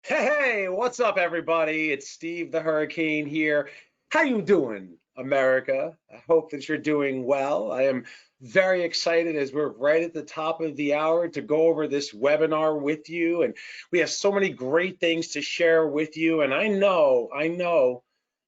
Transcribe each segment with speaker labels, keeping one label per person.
Speaker 1: Hey, what's up, everybody? It's Steve the Hurricane here. How you doing, America? I hope that you're doing well. I am very excited as we're right at the top of the hour to go over this webinar with you, and we have so many great things to share with you. And I know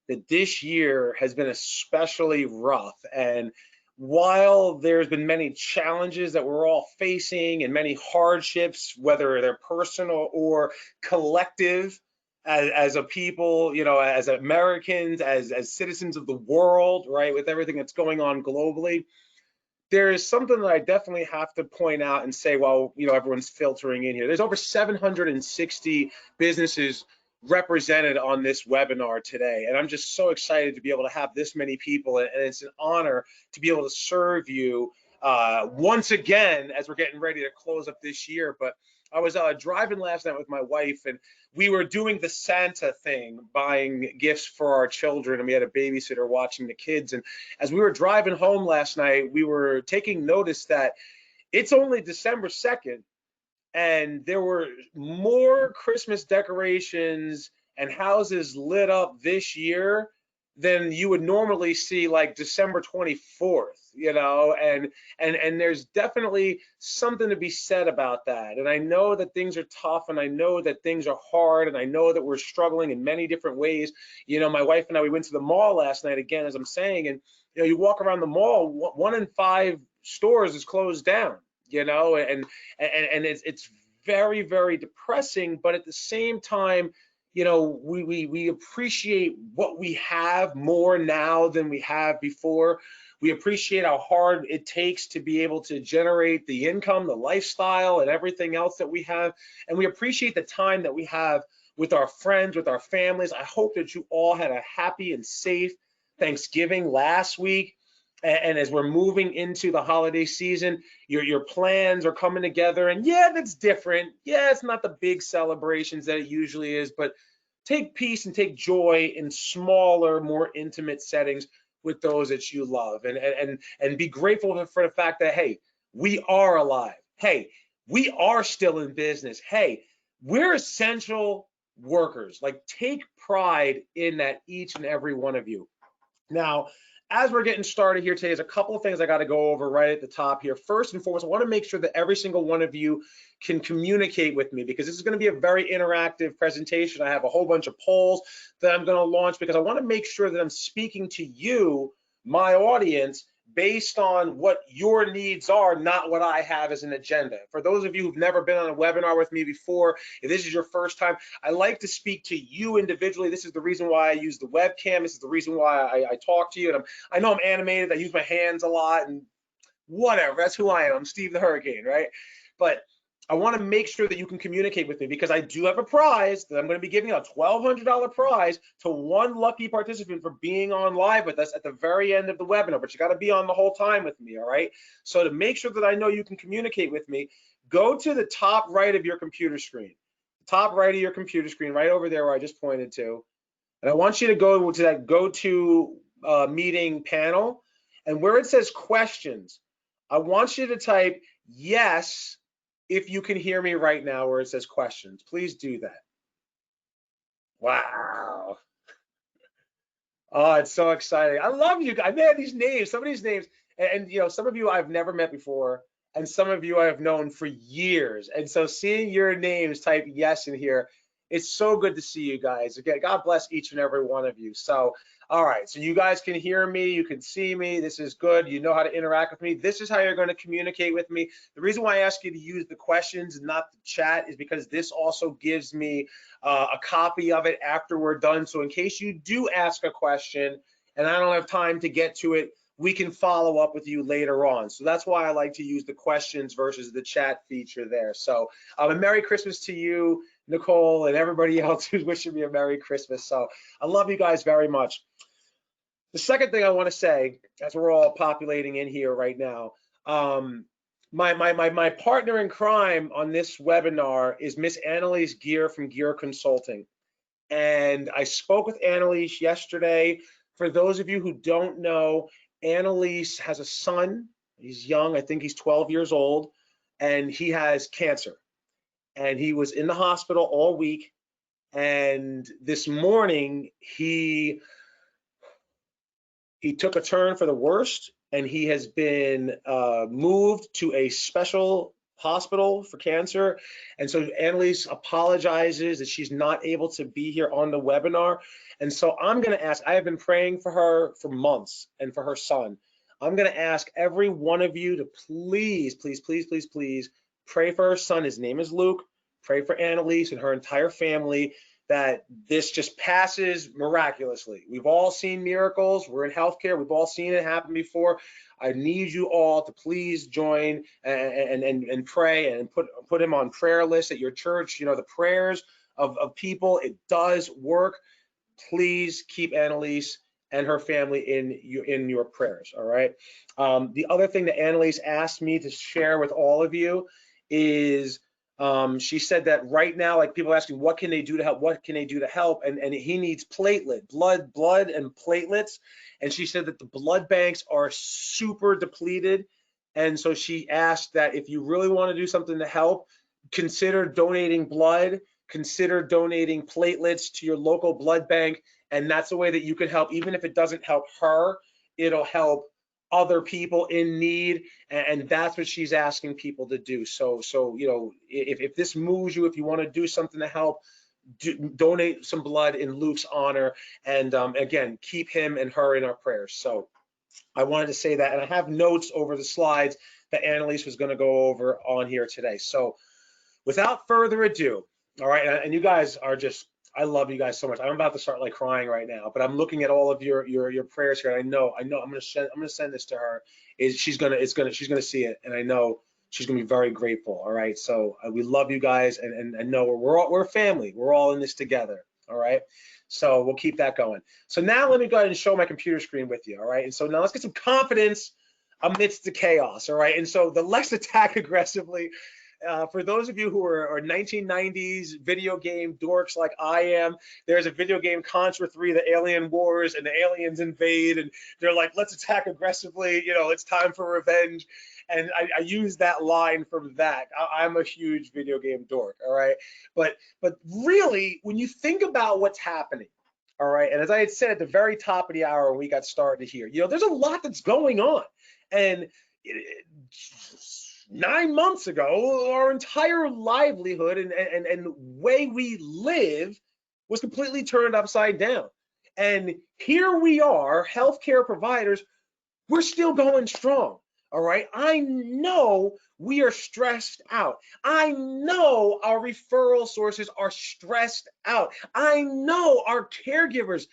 Speaker 1: that this year has been especially rough. And while there's been many challenges that we're all facing and many hardships, whether they're personal or collective, as a people, as Americans, as citizens of the world, right, with everything that's going on globally, there is something that I definitely have to point out and say while everyone's filtering in here. There's over 760 businesses represented on this webinar today, and I'm just so excited to be able to have this many people, and it's an honor to be able to serve you once again as we're getting ready to close up this year. But I was driving last night with my wife, and we were doing the Santa thing, buying gifts for our children, and we had a babysitter watching the kids. And as we were driving home last night, we were taking notice that it's only December 2nd, and there were more Christmas decorations and houses lit up this year than you would normally see like December 24th, and there's definitely something to be said about that. And I know that things are tough, and I know that things are hard, and I know that we're struggling in many different ways. My wife and I, we went to the mall last night again, as I'm saying, and you walk around the mall, one in five stores is closed down, and it's very, very depressing. But at the same time, we appreciate what we have more now than we have before. We appreciate how hard it takes to be able to generate the income, the lifestyle, and everything else that we have. And we appreciate the time that we have with our friends, with our families. I hope that you all had a happy and safe Thanksgiving last week. And as we're moving into the holiday season, your plans are coming together. And yeah, that's different. Yeah, it's not the big celebrations that it usually is, but take peace and take joy in smaller, more intimate settings with those that you love, and be grateful for the fact that, hey, we are alive. Hey, we are still in business. Hey, we're essential workers. Like, take pride in that, each and every one of you. Now, as we're getting started here today, there's a couple of things I got to go over right at the top here. First and foremost, I want to make sure that every single one of you can communicate with me, because this is going to be a very interactive presentation. I have a whole bunch of polls that I'm going to launch, because I want to make sure that I'm speaking to you, my audience, based on what your needs are, not what I have as an agenda. For those of you who've never been on a webinar with me before, if this is your first time, I like to speak to you individually. This is the reason why I use the webcam. This is the reason why I talk to you. And I know I'm animated. I use my hands a lot, and whatever. That's who I am. I'm Steve the Hurricane, right? But I want to make sure that you can communicate with me, because I do have a prize that I'm going to be giving out, a $1,200 prize to one lucky participant for being on live with us at the very end of the webinar. But you got to be on the whole time with me, all right? So to make sure that I know you can communicate with me, go to the top right of your computer screen. Top right of your computer screen, right over there where I just pointed to. And I want you to go to that go to meeting panel, and where it says questions, I want you to type yes if you can hear me right now where it says questions. Please do that. Wow. Oh, it's so exciting. I love you guys. Man, these names, some of these names, and some of you I've never met before, and some of you I have known for years. And so seeing your names type yes in here, it's so good to see you guys. Again, God bless each and every one of you. So, all right, so you guys can hear me, you can see me. This is good. You know how to interact with me. This is how you're going to communicate with me. The reason why I ask you to use the questions and not the chat is because this also gives me a copy of it after we're done. So in case you do ask a question and I don't have time to get to it, we can follow up with you later on. So that's why I like to use the questions versus the chat feature there. So a Merry Christmas to you, Nicole, and everybody else who's wishing me a Merry Christmas. So I love you guys very much. The second thing I want to say, as we're all populating in here right now, my partner in crime on this webinar is Miss Annelise Gear from Gear Consulting. And I spoke with Annelise yesterday. For those of you who don't know, Annelise has a son. He's young. I think he's 12 years old, and he has cancer. And he was in the hospital all week. And this morning, he took a turn for the worst, and he has been moved to a special hospital for cancer. And so Annelise apologizes that she's not able to be here on the webinar. And so I'm going to ask, I have been praying for her for months and for her son. I'm going to ask every one of you to please, please, please, please, please pray for her son. His name is Luke. Pray for Annelise and her entire family, that this just passes miraculously. We've all seen miracles. We're in healthcare. We've all seen it happen before. I need you all to please join and pray and put him on prayer lists at your church. You know, the prayers of people, it does work. Please keep Annelise and her family in your prayers, all right? The other thing that Annelise asked me to share with all of you is she said that right now, like, people are asking, what can they do to help? What can they do to help? And he needs blood and platelets. And she said that the blood banks are super depleted. And so she asked that if you really want to do something to help, consider donating blood, consider donating platelets to your local blood bank. And that's the way that you can help. Even if it doesn't help her, it'll help other people in need, and that's what she's asking people to do. So you know, if this moves you, if you want to do something to help, donate some blood in Luke's honor, and again, keep him and her in our prayers. So I wanted to say that, and I have notes over the slides that Annelise was going to go over on here today. So without further ado, all right, and you guys are just, I love you guys so much. I'm about to start like crying right now, but I'm looking at all of your prayers here. And I know I'm gonna send this to her. She's gonna see it, and I know she's gonna be very grateful. All right, so we love you guys, and know we're family. We're all in this together. All right, so we'll keep that going. So now let me go ahead and show my computer screen with you. All right, and so now let's get some confidence amidst the chaos. All right, and so the let's attack aggressively. For those of you who are 1990s video game dorks like I am, there's a video game, Contra 3, the Alien Wars, and the aliens invade, and they're like, let's attack aggressively, you know, it's time for revenge. And I use that line from that. I'm a huge video game dork, all right? But really, when you think about what's happening, all right, and as I had said at the very top of the hour when we got started here, you know, there's a lot that's going on. And 9 months ago, our entire livelihood and way we live was completely turned upside down. And here we are, healthcare providers, we're still going strong. All right. I know we are stressed out. I know our referral sources are stressed out. I know our caregivers,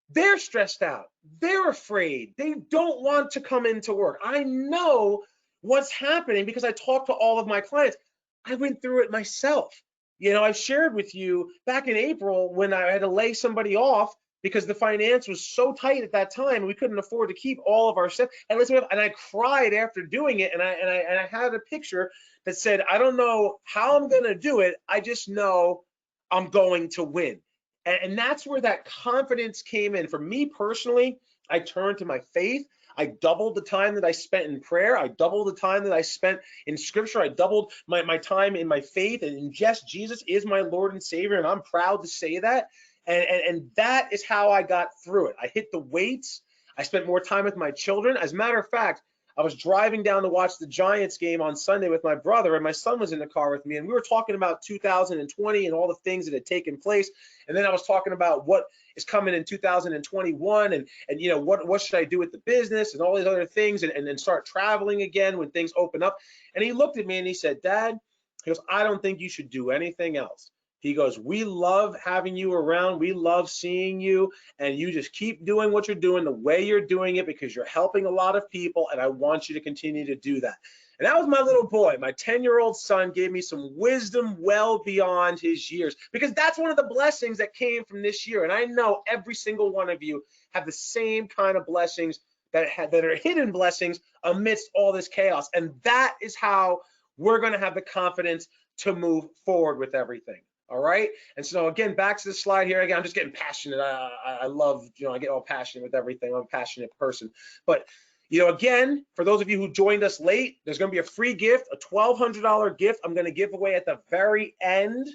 Speaker 1: they're stressed out. They're afraid. They don't want to come into work. I know what's happening because I talked to all of my clients. I went through it myself. You know, I shared with you back in April when I had to lay somebody off because the finance was so tight at that time, we couldn't afford to keep all of our stuff. And I cried after doing it, and I had a picture that said, I don't know how I'm gonna do it. I just know I'm going to win. And that's where that confidence came in. For me personally, I turned to my faith. I doubled the time that I spent in prayer. I doubled the time that I spent in scripture. I doubled my time in my faith. And yes, Jesus is my Lord and Savior, and I'm proud to say that. And that is how I got through it. I hit the weights. I spent more time with my children. As a matter of fact, I was driving down to watch the Giants game on Sunday with my brother, and my son was in the car with me, and we were talking about 2020 and all the things that had taken place. And then I was talking about what is coming in 2021, and you know, what should I do with the business and all these other things, and then start traveling again when things open up. And he looked at me and he said, Dad, he goes, I don't think you should do anything else. He goes, we love having you around. We love seeing you, and you just keep doing what you're doing the way you're doing it because you're helping a lot of people, and I want you to continue to do that. And that was my little boy. My 10-year-old son gave me some wisdom well beyond his years, because that's one of the blessings that came from this year. And I know every single one of you have the same kind of blessings that are hidden blessings amidst all this chaos. And that is how we're going to have the confidence to move forward with everything. All right. And so again, back to the slide here. Again, I'm just getting passionate. I love, you know, I get all passionate with everything. I'm a passionate person. But, you know, again, for those of you who joined us late, there's going to be a free gift, a $1,200 gift I'm going to give away at the very end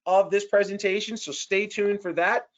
Speaker 1: of this presentation, so stay tuned for that.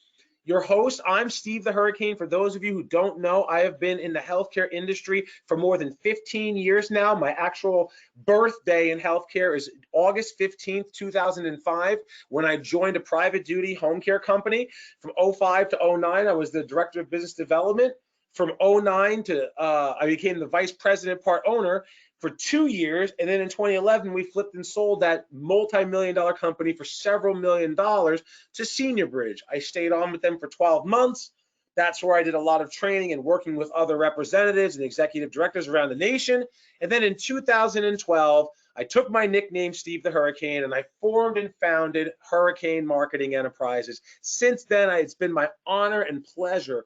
Speaker 1: Your host, I'm Steve the Hurricane. For those of you who don't know, I have been in the healthcare industry for more than 15 years now. My actual birthday in healthcare is August 15th, 2005, when I joined a private duty home care company. From 05 to 09, I was the director of business development. From 09 to, I became the vice president part owner for 2 years. And then in 2011, we flipped and sold that multi-million-dollar company for several $1,000,000 to Senior Bridge. I stayed on with them for 12 months. That's where I did a lot of training and working with other representatives and executive directors around the nation. And then in 2012, I took my nickname, Steve the Hurricane, and I formed and founded Hurricane Marketing Enterprises. Since then, it's been my honor and pleasure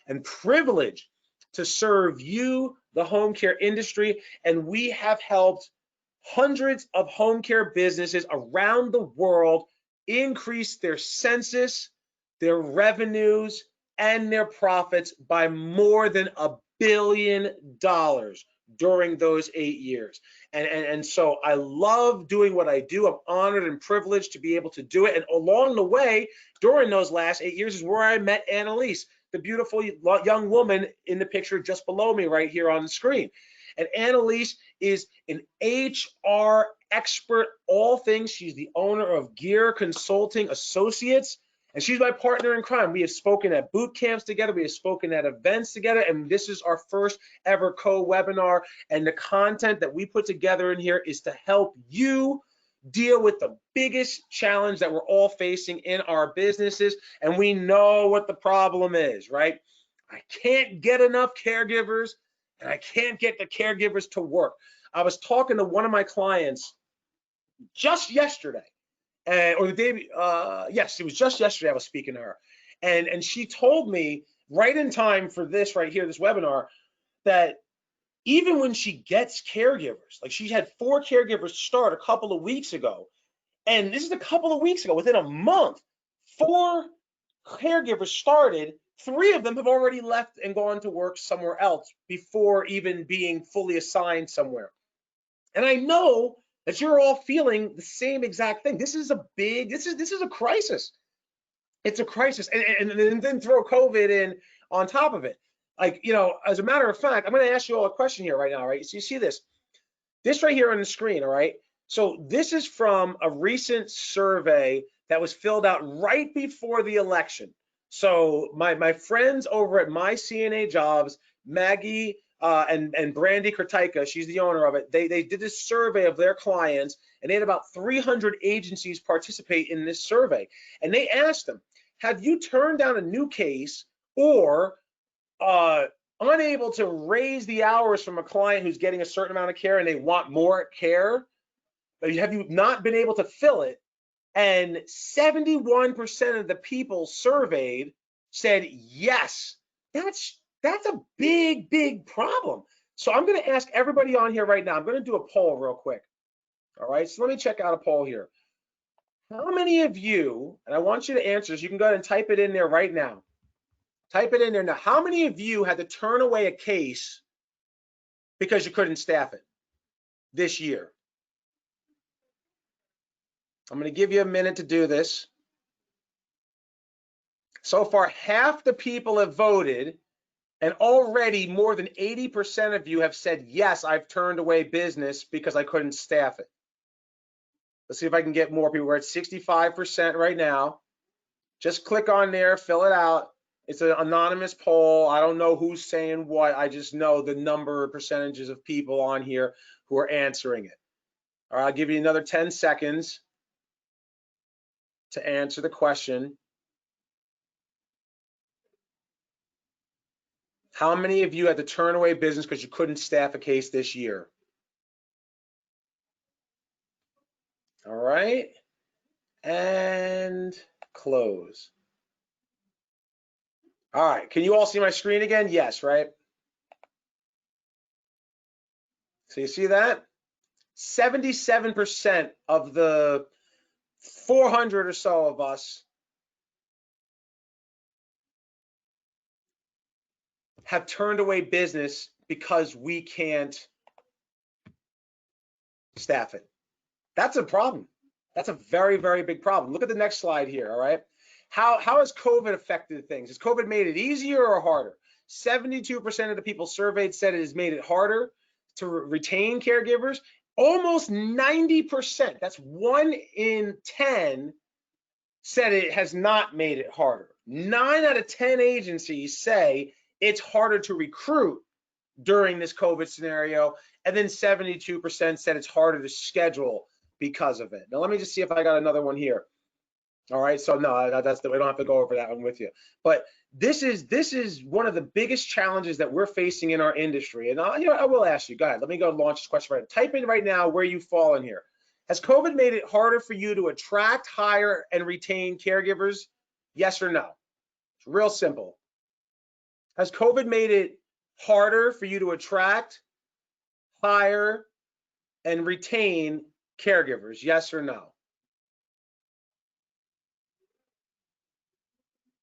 Speaker 1: and privilege to serve you, the home care industry, and we have helped hundreds of home care businesses around the world increase their census, their revenues, and their profits by more than $1 billion during those 8 years. And so I love doing what I do. I'm honored and privileged to be able to do it. And along the way, during those last 8 years is where I met Annelise, the beautiful young woman in the picture just below me right here on the screen. And Annelise is an HR expert, all things. She's the owner of Gear Consulting Associates, and she's my partner in crime. We have spoken at boot camps together. We have spoken at events together, and this is our first ever co-webinar. And the content that we put together in here is to help you deal with the biggest challenge that we're all facing in our businesses. And we know what the problem is, right? I can't get enough caregivers, and I can't get the caregivers to work. I was talking to one of my clients just yesterday, or the day, yes, it was just yesterday I was speaking to her. And she told me right in time for this right here, this webinar, that even when she gets caregivers, like she had 4 caregivers start a couple of weeks ago, and this is a couple of weeks ago, within a month, 4 caregivers started. 3 of them have already left and gone to work somewhere else before even being fully assigned somewhere. And I know that you're all feeling the same exact thing. This is a big, this is a crisis. It's a crisis. And then throw COVID in on top of it. Like, you know, as a matter of fact, I'm going to ask you all a question here right now, right? So you see this right here on the screen, all right? So this is from a recent survey that was filled out right before the election. So my friends over at My CNA Jobs, Maggie and Brandy Kritaika, she's the owner of it, they did this survey of their clients, and they had about 300 agencies participate in this survey. And they asked them, have you turned down a new case or unable to raise the hours from a client who's getting a certain amount of care and they want more care? Have you not been able to fill it? And 71% of the people surveyed said yes. That's a big problem. So I'm going to ask everybody on here right now. I'm going to do a poll real quick. All right, so let me check out a poll here. How many of you, and I want you to answer this, you can go ahead and type it in there right now. Type it in there now. How many of you had to turn away a case because you couldn't staff it this year? I'm going to give you a minute to do this. So far, half the people have voted, and already more than 80% of you have said, yes, I've turned away business because I couldn't staff it. Let's see if I can get more people. We're at 65% right now. Just click on there, fill it out. It's an anonymous poll. I don't know who's saying what. I just know the number of percentages of people on here who are answering it. All right, I'll give you another 10 seconds to answer the question. How many of you had to turn away business because you couldn't staff a case this year? All right, and close. All right, can you all see my screen again? Yes, right? So you see that? 77% of the 400 or so of us have turned away business because we can't staff it. That's a problem. That's a very, very big problem. Look at the next slide here, all right? How has COVID affected things? Has COVID made it easier or harder? 72% of the people surveyed said it has made it harder to retain caregivers. Almost 90%, that's 1 in 10, said it has not made it harder. 9 out of 10 agencies say it's harder to recruit during this COVID scenario, and then 72% said it's harder to schedule because of it. Now, let me just see if I got another one here. All right, so no, we don't have to go over that one with you. But this is one of the biggest challenges that we're facing in our industry. And I will ask you, go ahead, let me go launch this question right now. Type in right now where you fall in here. Has COVID made it harder for you to attract, hire, and retain caregivers? Yes or no? It's real simple. Has COVID made it harder for you to attract, hire, and retain caregivers? Yes or no?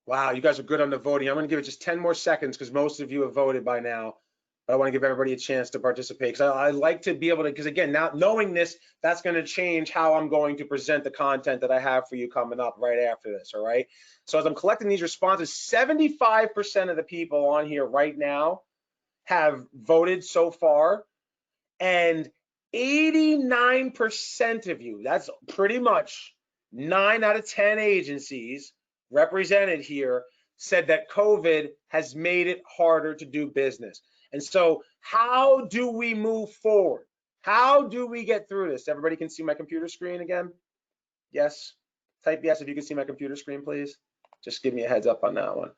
Speaker 1: Wow, you guys are good on the voting. I'm going to give it just 10 more seconds because most of you have voted by now. But I want to give everybody a chance to participate because I like to be able to, because again, now knowing this, that's going to change how I'm going to present the content that I have for you coming up right after this, all right? So as I'm collecting these responses, 75% of the people on here right now have voted so far, and 89% of you, that's pretty much 9 out of 10 agencies represented here, said that COVID has made it harder to do business. And so how do we move forward? How do we get through this? Everybody can see my computer screen again? Yes? Type yes if you can see my computer screen, please. Just give me a heads up on that one.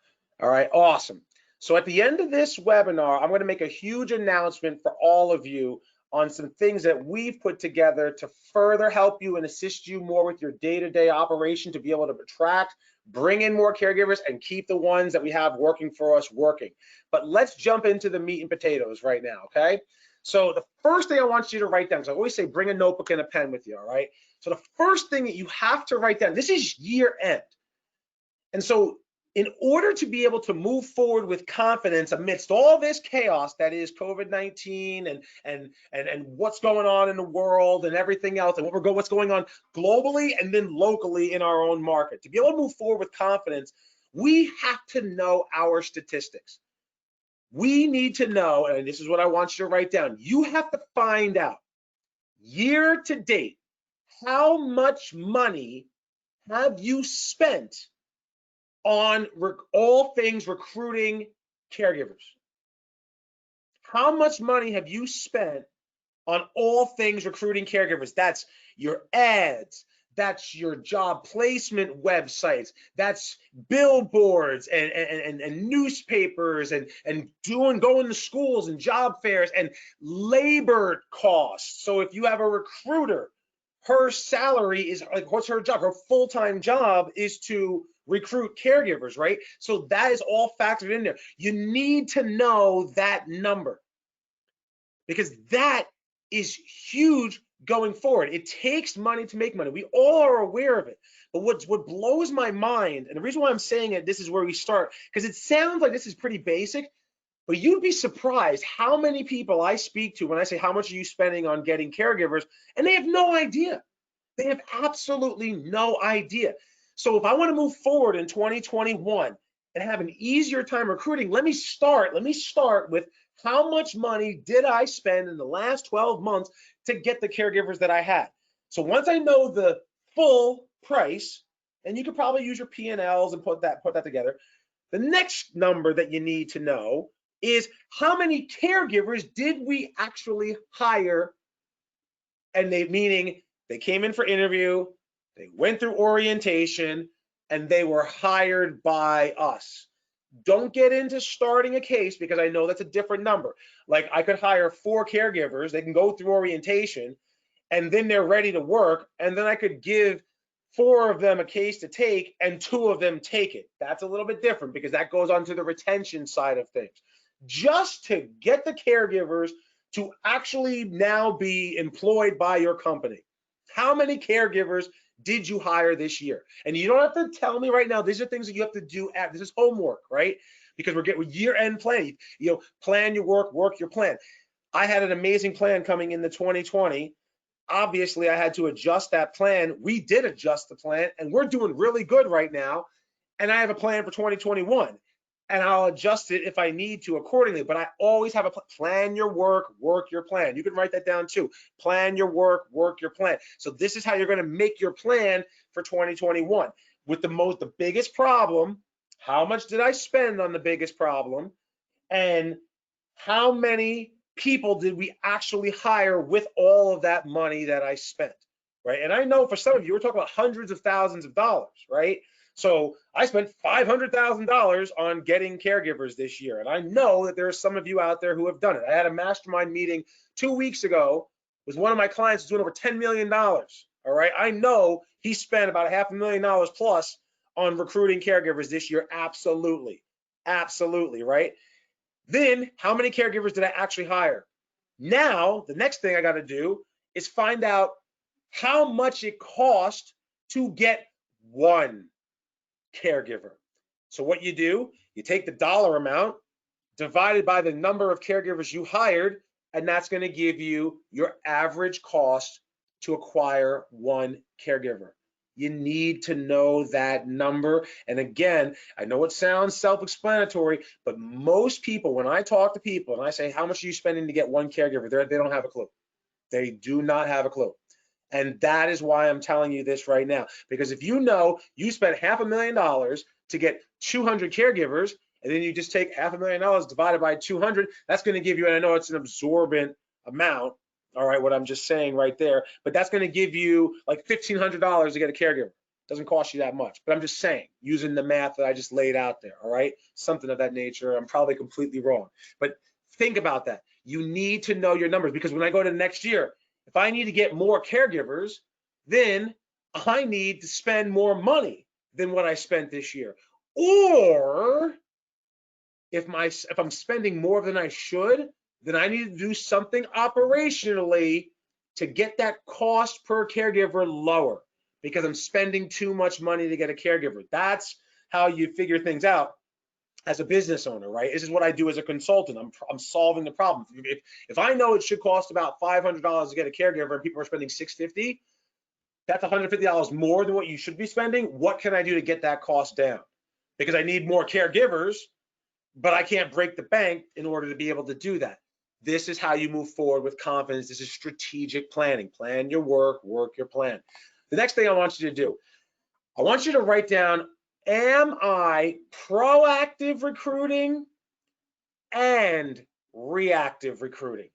Speaker 1: All right, awesome. So at the end of this webinar, I'm going to make a huge announcement for all of you on some things that we've put together to further help you and assist you more with your day-to-day operation to be able to attract, bring in more caregivers, and keep the ones that we have working for us working. But let's jump into the meat and potatoes right now, okay? So the first thing I want you to write down, because I always say bring a notebook and a pen with you, all right? So the first thing that you have to write down, this is year end. And so in order to be able to move forward with confidence amidst all this chaos that is COVID-19 and what's going on in the world and everything else and what's going on globally and then locally in our own market, to be able to move forward with confidence, we have to know our statistics. We need to know, and this is what I want you to write down, you have to find out year to date, how much money have you spent on all things recruiting caregivers? How much money have you spent on all things recruiting caregivers? That's your ads, that's your job placement websites, that's billboards and newspapers and going to schools and job fairs and labor costs. So if you have a recruiter, her salary is like, what's her job? Her full-time job is to recruit caregivers, right? So that is all factored in there. You need to know that number because that is huge going forward. It takes money to make money. We all are aware of it. But what blows my mind, and the reason why I'm saying it, this is where we start, because it sounds like this is pretty basic, but you'd be surprised how many people I speak to when I say, how much are you spending on getting caregivers? And they have no idea. They have absolutely no idea. So if I want to move forward in 2021 and have an easier time recruiting, let me start with how much money did I spend in the last 12 months to get the caregivers that I had. So once I know the full price, and you could probably use your P&Ls and put that together, the next number that you need to know is how many caregivers did we actually hire, and meaning they came in for interview, they went through orientation, and they were hired by us. Don't get into starting a case because I know that's a different number. Like I could hire 4 caregivers, they can go through orientation, and then they're ready to work, and then I could give 4 of them a case to take and 2 of them take it. That's a little bit different because that goes on to the retention side of things. Just to get the caregivers to actually now be employed by your company. How many caregivers did you hire this year? And you don't have to tell me right now. These are things that you have to do. This is homework, right? Because we're getting year-end planning. Plan your work your plan. I had an amazing plan coming into 2020. obviously I had to adjust that plan. We did adjust the plan, and we're doing really good right now. And I have a plan for 2021, and I'll adjust it if I need to accordingly. But I always have a plan your work your plan. You can write that down too. Plan your work your plan. So this is how you're going to make your plan for 2021. With the biggest problem, how much did I spend on the biggest problem, and how many people did we actually hire with all of that money that I spent, right? And I know for some of you, we're talking about hundreds of thousands of dollars, right? So I spent $500,000 on getting caregivers this year. And I know that there are some of you out there who have done it. I had a mastermind meeting 2 weeks ago with one of my clients doing over $10 million. All right. I know he spent about $500,000 plus on recruiting caregivers this year. Absolutely. Absolutely. Right. Then how many caregivers did I actually hire? Now, the next thing I got to do is find out how much it cost to get one caregiver. So what you do, you take the dollar amount divided by the number of caregivers you hired, and that's going to give you your average cost to acquire one caregiver. You need to know that number. And again, I know it sounds self-explanatory, but most people, when I talk to people and I say, how much are you spending to get one caregiver? They don't have a clue. They do not have a clue. And that is why I'm telling you this right now. Because if you know you spent $500,000 to get 200 caregivers, and then you just take $500,000 divided by 200, that's going to give you, and I know it's an absorbent amount, all right, what I'm just saying right there, but that's going to give you like $1,500 to get a caregiver. Doesn't cost you that much, but I'm just saying, using the math that I just laid out there, all right? Something of that nature. I'm probably completely wrong, but think about that. You need to know your numbers, because when I go to next year, if I need to get more caregivers, then I need to spend more money than what I spent this year. Or if I'm spending more than I should, then I need to do something operationally to get that cost per caregiver lower, because I'm spending too much money to get a caregiver. That's how you figure things out as a business owner, right? This is what I do as a consultant. I'm solving the problem. If I know it should cost about $500 to get a caregiver and people are spending $650, that's $150 more than what you should be spending. What can I do to get that cost down? Because I need more caregivers, but I can't break the bank in order to be able to do that. This is how you move forward with confidence. This is strategic planning. Plan your work your plan. The next thing I want you to do, I want you to write down, am I proactive recruiting and reactive recruiting?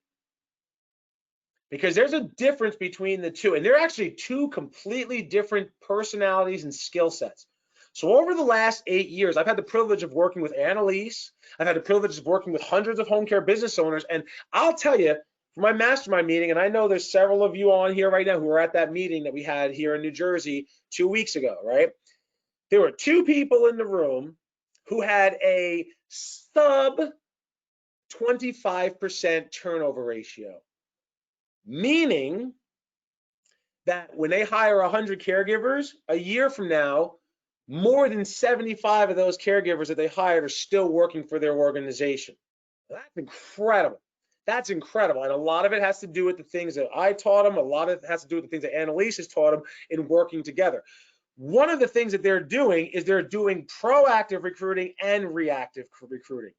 Speaker 1: Because there's a difference between the two, and they're actually two completely different personalities and skill sets. So over the last 8 years, I've had the privilege of working with Annelise. I've had the privilege of working with hundreds of home care business owners, and I'll tell you, for my mastermind meeting, and I know there's several of you on here right now who were at that meeting that we had here in New Jersey 2 weeks ago, right? There were two people in the room who had a sub 25% turnover ratio, meaning that when they hire 100 caregivers, a year from now, more than 75 of those caregivers that they hired are still working for their organization. That's incredible. That's incredible. And a lot of it has to do with the things that I taught them. A lot of it has to do with the things that Annelise has taught them in working together. One of the things that they're doing is they're doing proactive recruiting and reactive recruiting.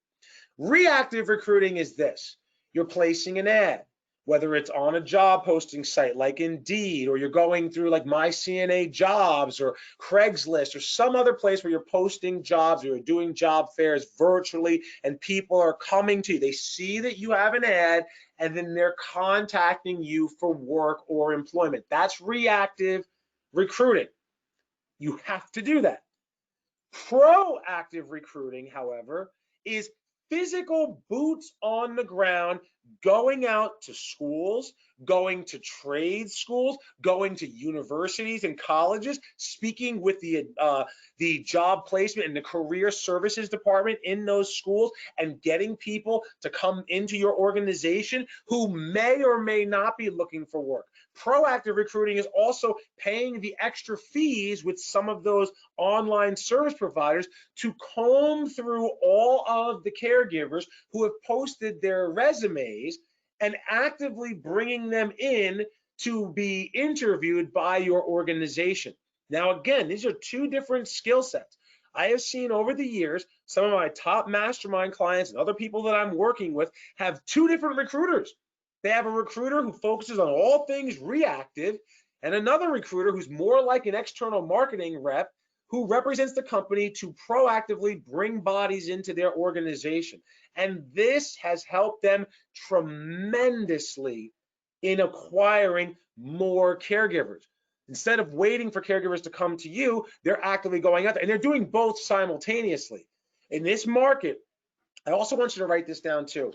Speaker 1: Reactive recruiting is this: you're placing an ad, whether it's on a job posting site like Indeed, or you're going through like My CNA Jobs or Craigslist or some other place where you're posting jobs or you're doing job fairs virtually, and people are coming to you. They see that you have an ad, and then they're contacting you for work or employment. That's reactive recruiting. You have to do that. Proactive recruiting, however, is physical boots on the ground, going out to schools, going to trade schools, going to universities and colleges, speaking with the job placement and the career services department in those schools, and getting people to come into your organization who may or may not be looking for work. Proactive recruiting is also paying the extra fees with some of those online service providers to comb through all of the caregivers who have posted their resumes and actively bringing them in to be interviewed by your organization. Now, again, these are two different skill sets. I have seen over the years, some of my top mastermind clients and other people that I'm working with have two different recruiters. They have a recruiter who focuses on all things reactive, and another recruiter who's more like an external marketing rep who represents the company to proactively bring bodies into their organization. And this has helped them tremendously in acquiring more caregivers. Instead of waiting for caregivers to come to you, they're actively going out there, and they're doing both simultaneously. In this market, I also want you to write this down too.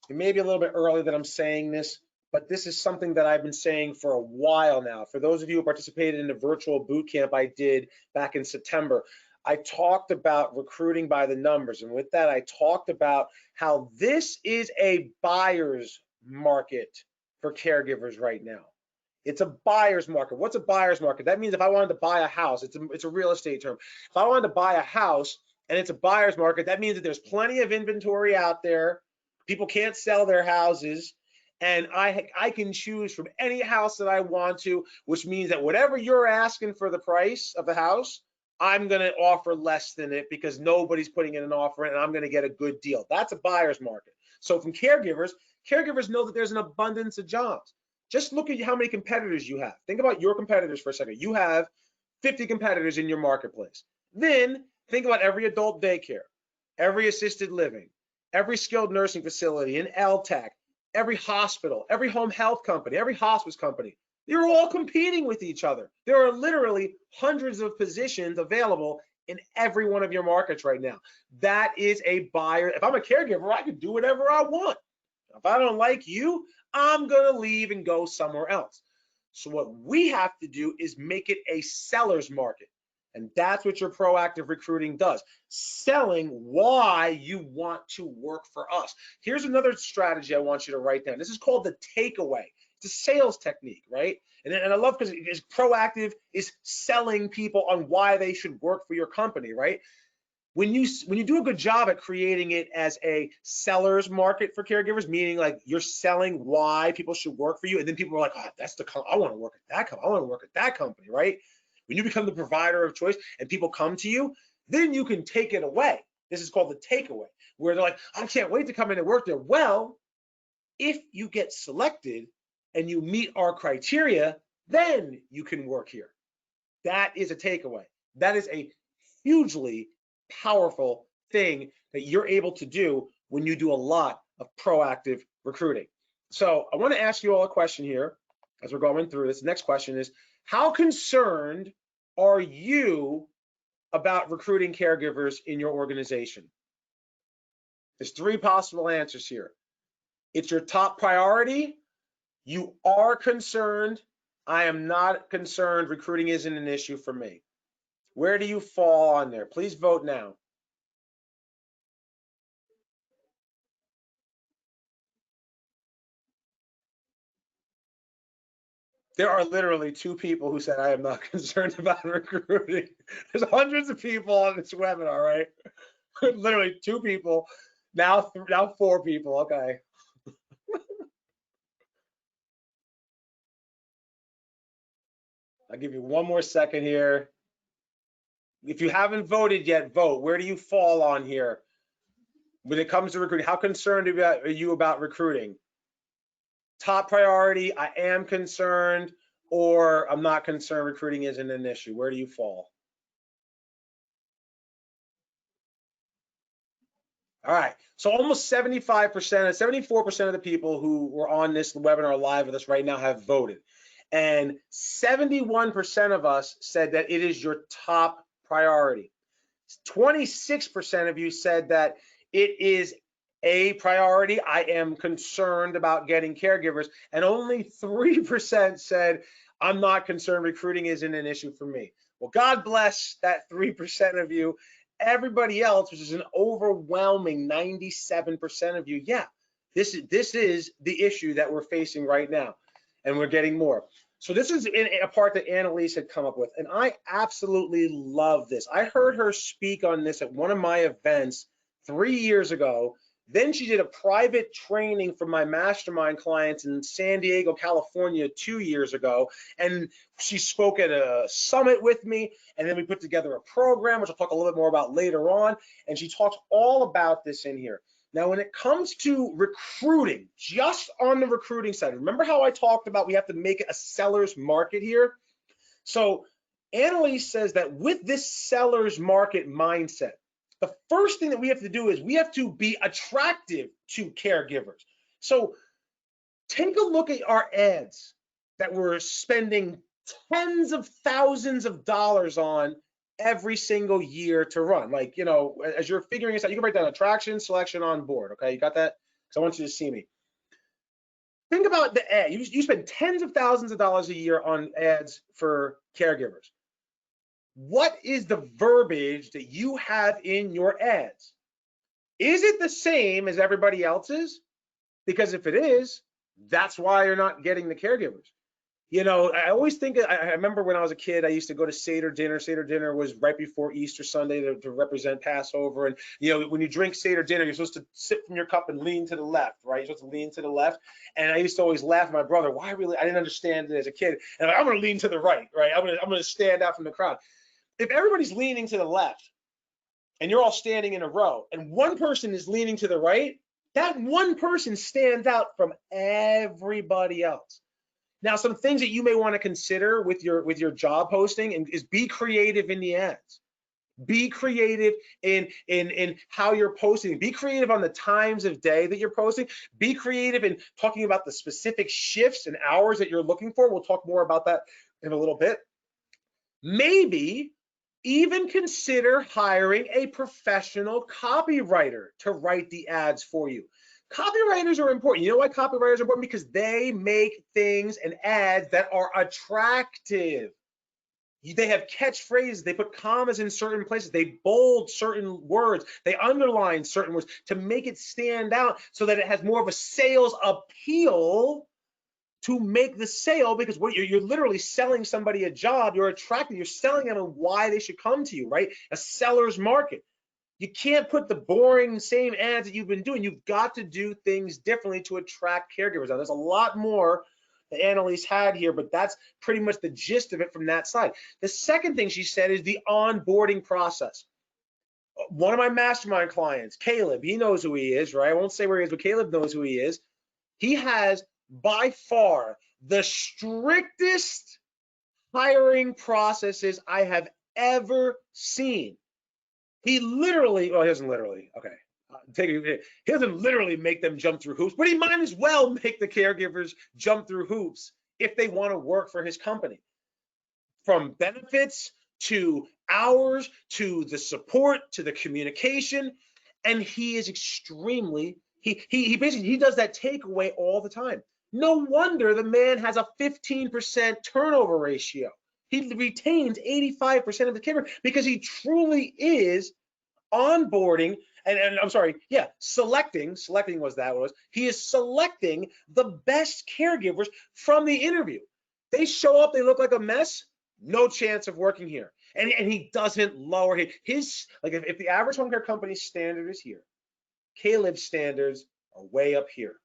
Speaker 1: It may be a little bit early that I'm saying this, but this is something that I've been saying for a while now. For those of you who participated in the virtual boot camp I did back in September, I talked about recruiting by the numbers. And with that, I talked about how this is a buyer's market for caregivers right now. It's a buyer's market. What's a buyer's market? That means if I wanted to buy a house, it's a real estate term. If I wanted to buy a house and it's a buyer's market, that means that there's plenty of inventory out there. People can't sell their houses, and I can choose from any house that I want to, which means that whatever you're asking for the price of the house, I'm going to offer less than it because nobody's putting in an offer and I'm going to get a good deal. That's a buyer's market. So from caregivers know that there's an abundance of jobs. Just look at how many competitors you have. Think about your competitors for a second. You have 50 competitors in your marketplace. Then think about every adult daycare, every assisted living, every skilled nursing facility, an LTAC, every hospital, every home health company, every hospice company. They're all competing with each other. There are literally hundreds of positions available in every one of your markets right now. That is a buyer. If I'm a caregiver, I can do whatever I want. If I don't like you, I'm going to leave and go somewhere else. So what we have to do is make it a seller's market. And that's what your proactive recruiting does. Selling why you want to work for us. Here's another strategy I want you to write down. This is called the takeaway. It's a sales technique, right? And I love because proactive is selling people on why they should work for your company, right? When you do a good job at creating it as a seller's market for caregivers, meaning like you're selling why people should work for you, and then people are like, oh, that's the I want to work at that company. I want to work at that company, right? When you become the provider of choice and people come to you, then you can take it away. This is called the takeaway, where they're like, I can't wait to come in and work there. Well, if you get selected and you meet our criteria, then you can work here. That is a takeaway. That is a hugely powerful thing that you're able to do when you do a lot of proactive recruiting. So I want to ask you all a question here as we're going through this. The next question is, how concerned are you about recruiting caregivers in your organization? There's three possible answers here. It's your top priority. You are concerned. I am not concerned. Recruiting isn't an issue for me. Where do you fall on there? Please vote now. There are literally two people who said, I am not concerned about recruiting. There's hundreds of people on this webinar, right? Literally two people, now four people, okay. I'll give you one more second here. If you haven't voted yet, vote. Where do you fall on here? When it comes to recruiting, how concerned are you about recruiting? Top priority, I am concerned, or I'm not concerned, recruiting isn't an issue. Where do you fall? All right, so almost 75%, 74% of the people who were on this webinar live with us right now have voted. And 71% of us said that it is your top priority. 26% of you said that it is a priority. I am concerned about getting caregivers. And only 3% said, I'm not concerned, recruiting isn't an issue for me. Well, God bless that 3% of you. Everybody else, which is an overwhelming 97% of you, yeah, this is the issue that we're facing right now, and we're getting more. So this is a part that Annelise had come up with, and I absolutely love this. I heard her speak on this at one of my events 3 years ago Then she did a private training for my mastermind clients in San Diego, California 2 years ago. And she spoke at a summit with me. And then we put together a program, which I'll talk a little bit more about later on. And she talks all about this in here. Now, when it comes to recruiting, just on the recruiting side, remember how I talked about we have to make it a seller's market here? So Annelise says that with this seller's market mindset, the first thing that we have to do is we have to be attractive to caregivers. So take a look at our ads that we're spending tens of thousands of dollars on every single year to run. Like, you know, as you're figuring this out, you can write down attraction, selection, on board. Okay, you got that? Because I want you to see me. Think about the ad. You spend tens of thousands of dollars a year on ads for caregivers. What is the verbiage that you have in your ads? Is it the same as everybody else's? Because if it is, that's why you're not getting the caregivers. You know, I always think, I remember when I was a kid, I used to go to Seder dinner. Seder dinner was right before Easter Sunday to represent Passover. And, you know, when you drink Seder dinner, you're supposed to sip from your cup and lean to the left, right? You're supposed to lean to the left. And I used to always laugh at my brother, I didn't understand it as a kid. And I'm going to lean to the right, right? I'm going to stand out from the crowd. If everybody's leaning to the left and you're all standing in a row and one person is leaning to the right, that one person stands out from everybody else. Now, some things that you may want to consider with your job posting is be creative in the ads. Be creative in how you're posting. Be creative on the times of day that you're posting. Be creative in talking about the specific shifts and hours that you're looking for. We'll talk more about that in a little bit. Maybe even consider hiring a professional copywriter to write the ads for you. Copywriters are important. You know why copywriters are important? Because they make things and ads that are attractive. They have catchphrases. They put commas in certain places. They bold certain words. They underline certain words to make it stand out so that it has more of a sales appeal to make the sale, because what you're literally selling somebody a job, you're attracting, you're selling them on why they should come to you, right? A seller's market. You can't put the boring same ads that you've been doing. You've got to do things differently to attract caregivers. Now, there's a lot more that Annelise had here, but that's pretty much the gist of it from that side. The second thing she said is the onboarding process. One of my mastermind clients, Caleb, he knows who he is, right? I won't say where he is, but Caleb knows who he is. He has by far the strictest hiring processes I have ever seen. He literally, well, he doesn't literally, okay. He doesn't literally make them jump through hoops, but he might as well make the caregivers jump through hoops if they want to work for his company. From benefits to hours to the support to the communication, and he is extremely, he basically, he does that takeaway all the time. No wonder the man has a 15% turnover ratio. He retains 85% of the caregiver because he truly is onboarding and I'm sorry, yeah, selecting was that was. He is selecting the best caregivers from the interview. They show up, they look like a mess, no chance of working here. And he doesn't lower his like if the average home care company standard is here, Caleb's standards are way up here.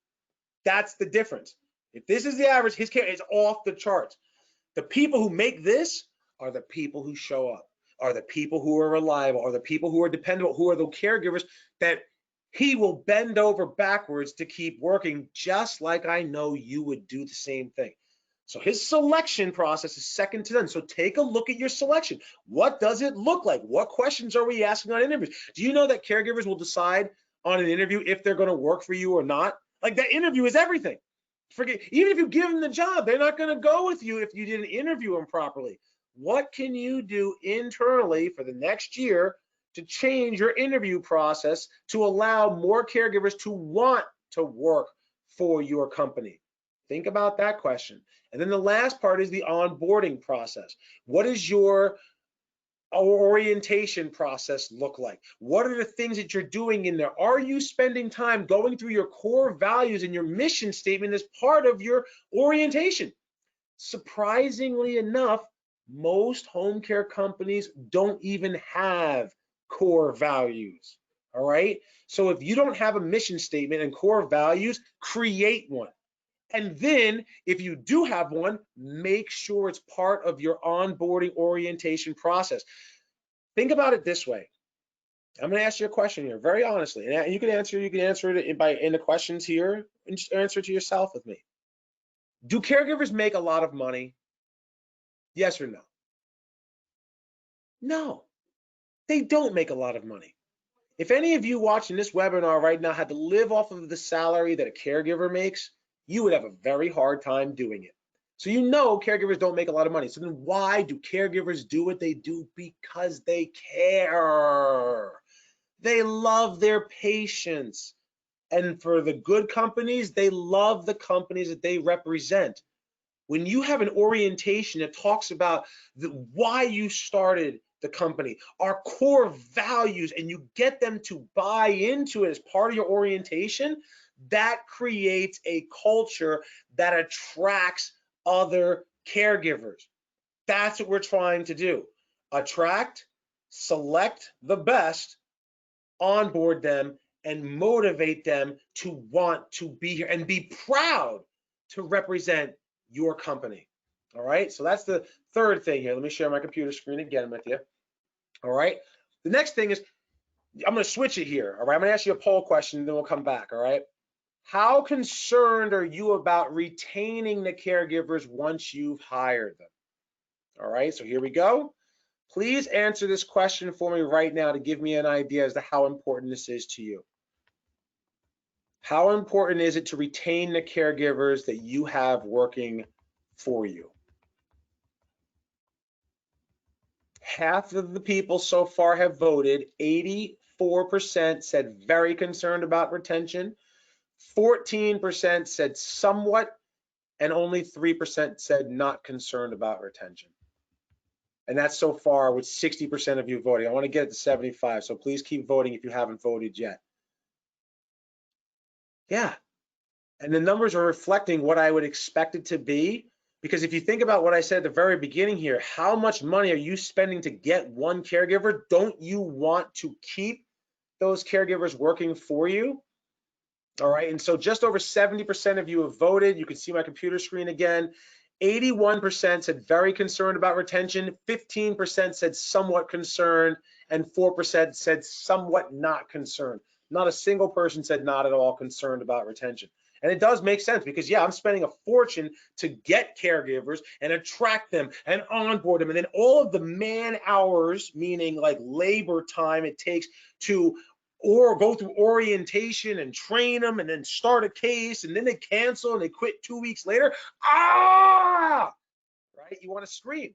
Speaker 1: That's the difference. If this is the average, his care is off the charts. The people who make this are the people who show up, are the people who are reliable, are the people who are dependable, who are the caregivers that he will bend over backwards to keep working, just like I know you would do the same thing. So his selection process is second to none. So take a look at your selection. What does it look like? What questions are we asking on interviews? Do you know that caregivers will decide on an interview if they're going to work for you or not? Like, that interview is everything. Forget, even if you give them the job, they're not going to go with you if you didn't interview them properly. What can you do internally for the next year to change your interview process to allow more caregivers to want to work for your company? Think about that question. And then the last part is the onboarding process. What is your orientation process look like? What are the things that you're doing in there? Are you spending time going through your core values and your mission statement as part of your orientation? Surprisingly enough, most home care companies don't even have core values. all right? So if you don't have a mission statement and core values, create one. And then if you do have one, make sure it's part of your onboarding orientation process. Think about it this way. I'm going to ask you a question here, very honestly, and you can answer it in the questions here, and just answer it to yourself with me. Do caregivers make a lot of money? Yes or no? No, they don't make a lot of money. If any of you watching this webinar right now had to live off of the salary that a caregiver makes, you would have a very hard time doing it. So you know caregivers don't make a lot of money. So then why do caregivers do what they do? Because they care. They love their patients. And for the good companies, they love the companies that they represent. When you have an orientation that talks about why you started the company, our core values, and you get them to buy into it as part of your orientation, that creates a culture that attracts other caregivers. That's what we're trying to do. Attract, select the best, onboard them, and motivate them to want to be here and be proud to represent your company. All right, so that's the third thing here. Let me share my computer screen again with you. All right, the next thing is, I'm going to switch it here. All right, I'm going to ask you a poll question, and then we'll come back. All right, how concerned are you about retaining the caregivers once you've hired them? All right, so here we go. Please answer this question for me right now to give me an idea as to how important this is to you. How important is it to retain the caregivers that you have working for you? Half of the people so far have voted. 84% said very concerned about retention. 14% said somewhat, and only 3% said not concerned about retention. And that's so far with 60% of you voting. I want to get it to 75, so please keep voting if you haven't voted yet. Yeah, and the numbers are reflecting what I would expect it to be, because if you think about what I said at the very beginning here, how much money are you spending to get one caregiver? Don't you want to keep those caregivers working for you? All right, and so just over 70% of you have voted. You can see my computer screen again. 81% said very concerned about retention, 15% said somewhat concerned, and 4% said somewhat not concerned. Not a single person said not at all concerned about retention. And it does make sense because, yeah, I'm spending a fortune to get caregivers and attract them and onboard them. And then all of the man hours, meaning like labor time it takes to or go through orientation and train them and then start a case and then they cancel and they quit 2 weeks later. Right? You want to scream.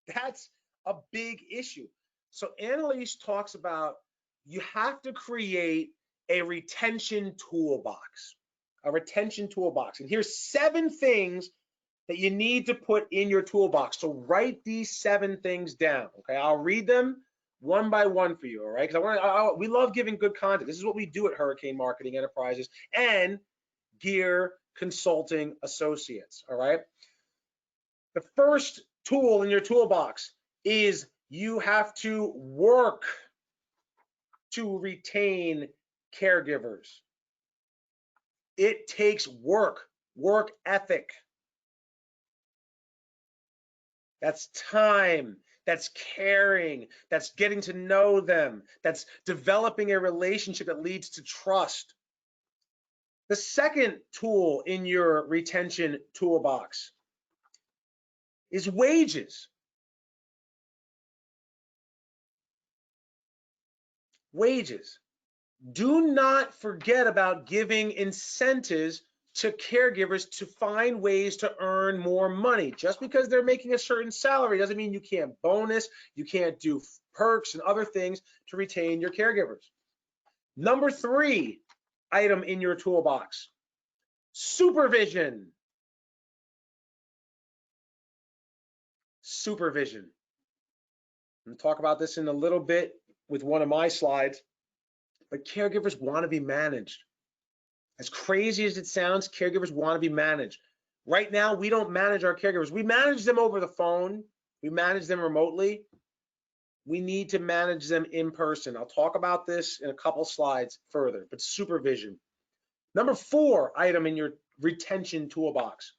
Speaker 1: That's a big issue. So Annelise talks about you have to create a retention toolbox. A retention toolbox. And here's 7 things that you need to put in your toolbox. So write these 7 things down. Okay, I'll read them one by one for you. All right, because we love giving good content. This is what we do at Hurricane Marketing Enterprises and Gear Consulting Associates. All right. The first tool in your toolbox is you have to work to retain caregivers. It takes work ethic. That's time, that's caring, that's getting to know them, that's developing a relationship that leads to trust. The second tool in your retention toolbox is wages. Wages. Do not forget about giving incentives to caregivers to find ways to earn more money. Just because they're making a certain salary doesn't mean you can't bonus, you can't do perks and other things to retain your caregivers. Number 3 item in your toolbox, supervision. Supervision. I'm going to talk about this in a little bit with one of my slides, but caregivers want to be managed. As crazy as it sounds, caregivers want to be managed. Right now, we don't manage our caregivers. We manage them over the phone. We manage them remotely. we need to manage them in person. I'll talk about this in a couple slides further, but supervision. Number 4 item in your retention toolbox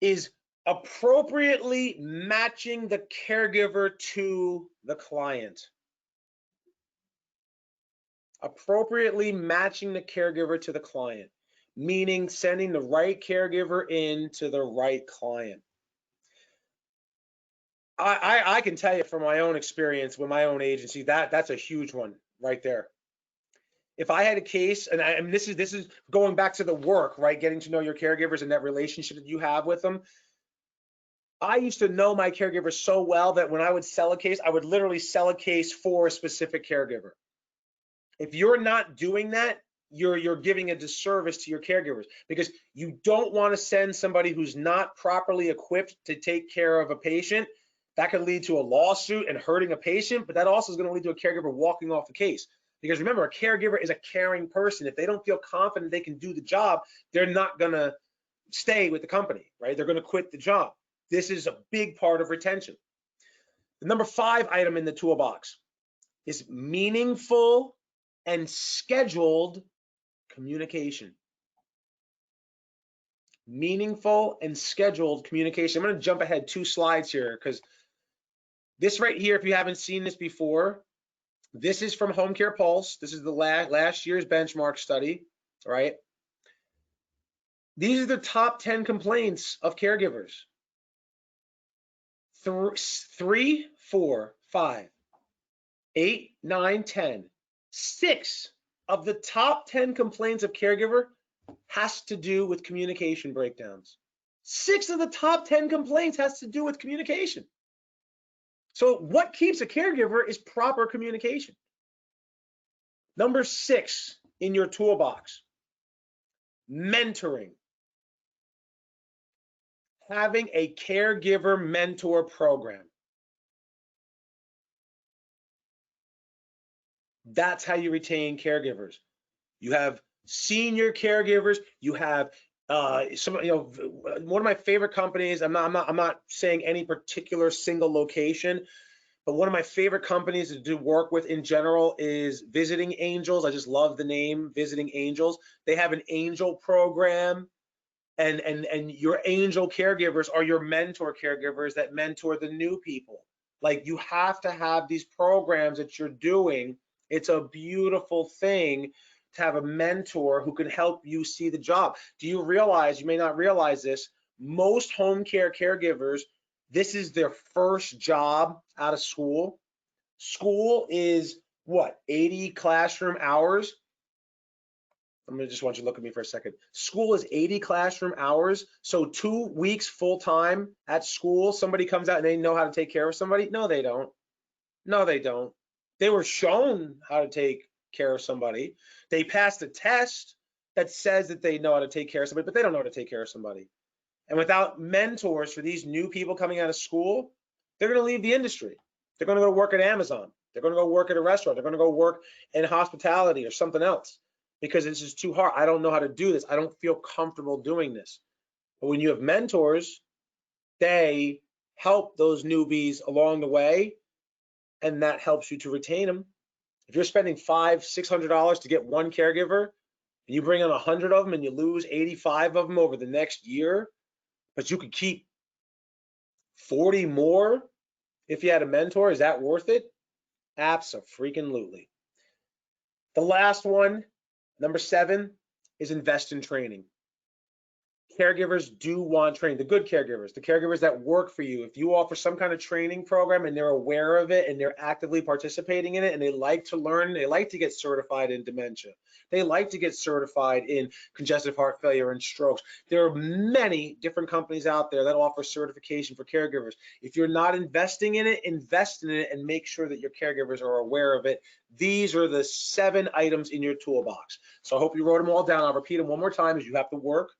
Speaker 1: is appropriately matching the caregiver to the client. Appropriately matching the caregiver to the client, meaning sending the right caregiver in to the right client. I can tell you from my own experience with my own agency, that's a huge one right there. If I had a case, and this is going back to the work, right? Getting to know your caregivers and that relationship that you have with them. I used to know my caregivers so well that when I would sell a case, I would literally sell a case for a specific caregiver. If you're not doing that, you're giving a disservice to your caregivers, because you don't want to send somebody who's not properly equipped to take care of a patient. That could lead to a lawsuit and hurting a patient, but that also is going to lead to a caregiver walking off the case. Because remember, a caregiver is a caring person. If they don't feel confident they can do the job, they're not going to stay with the company, right? They're going to quit the job. This is a big part of retention. The number 5 item in the toolbox is meaningful and scheduled communication. Meaningful and scheduled communication. I'm going to jump ahead 2 slides here, because this right here, if you haven't seen this before, this is from Home Care Pulse. This is the last year's benchmark study, right? These are the top 10 complaints of caregivers. 3, 4, 5, 8, 9, 10. 6 of the top 10 complaints of caregiver has to do with communication breakdowns. 6 of the top 10 complaints has to do with communication. So what keeps a caregiver is proper communication. Number 6 in your toolbox, mentoring. Having a caregiver mentor program. That's how you retain caregivers. You have senior caregivers. You have one of my favorite companies. I'm not saying any particular single location, but one of my favorite companies to do work with in general is Visiting Angels. I just love the name, Visiting Angels. They have an angel program, and your angel caregivers are your mentor caregivers that mentor the new people. Like, you have to have these programs that you're doing. It's a beautiful thing to have a mentor who can help you see the job. Do you realize, you may not realize this, most home care caregivers, this is their first job out of school. School is what, 80 classroom hours? I'm gonna just want you to look at me for a second. School is 80 classroom hours. So 2 weeks full time at school, somebody comes out and they know how to take care of somebody? No, they don't. No, they don't. They were shown how to take care of somebody. They passed a test that says that they know how to take care of somebody, but they don't know how to take care of somebody. And without mentors for these new people coming out of school, they're going to leave the industry. They're going to go work at Amazon. They're going to go work at a restaurant. They're going to go work in hospitality or something else, because this is too hard. I don't know how to do this. I don't feel comfortable doing this. But when you have mentors, they help those newbies along the way, and that helps you to retain them. If you're spending $500, $600 to get one caregiver, and you bring in 100 of them and you lose 85 of them over the next year, but you could keep 40 more if you had a mentor, is that worth it? Abso-freaking-lutely. The last one, number 7, is invest in training. Caregivers do want training, the good caregivers, the caregivers that work for you. If you offer some kind of training program and they're aware of it and they're actively participating in it and they like to learn, they like to get certified in dementia, they like to get certified in congestive heart failure and strokes. There are many different companies out there that offer certification for caregivers. If you're not investing in it, invest in it and make sure that your caregivers are aware of it. These are the 7 items in your toolbox. So I hope you wrote them all down. I'll repeat them one more time. Is you have to work.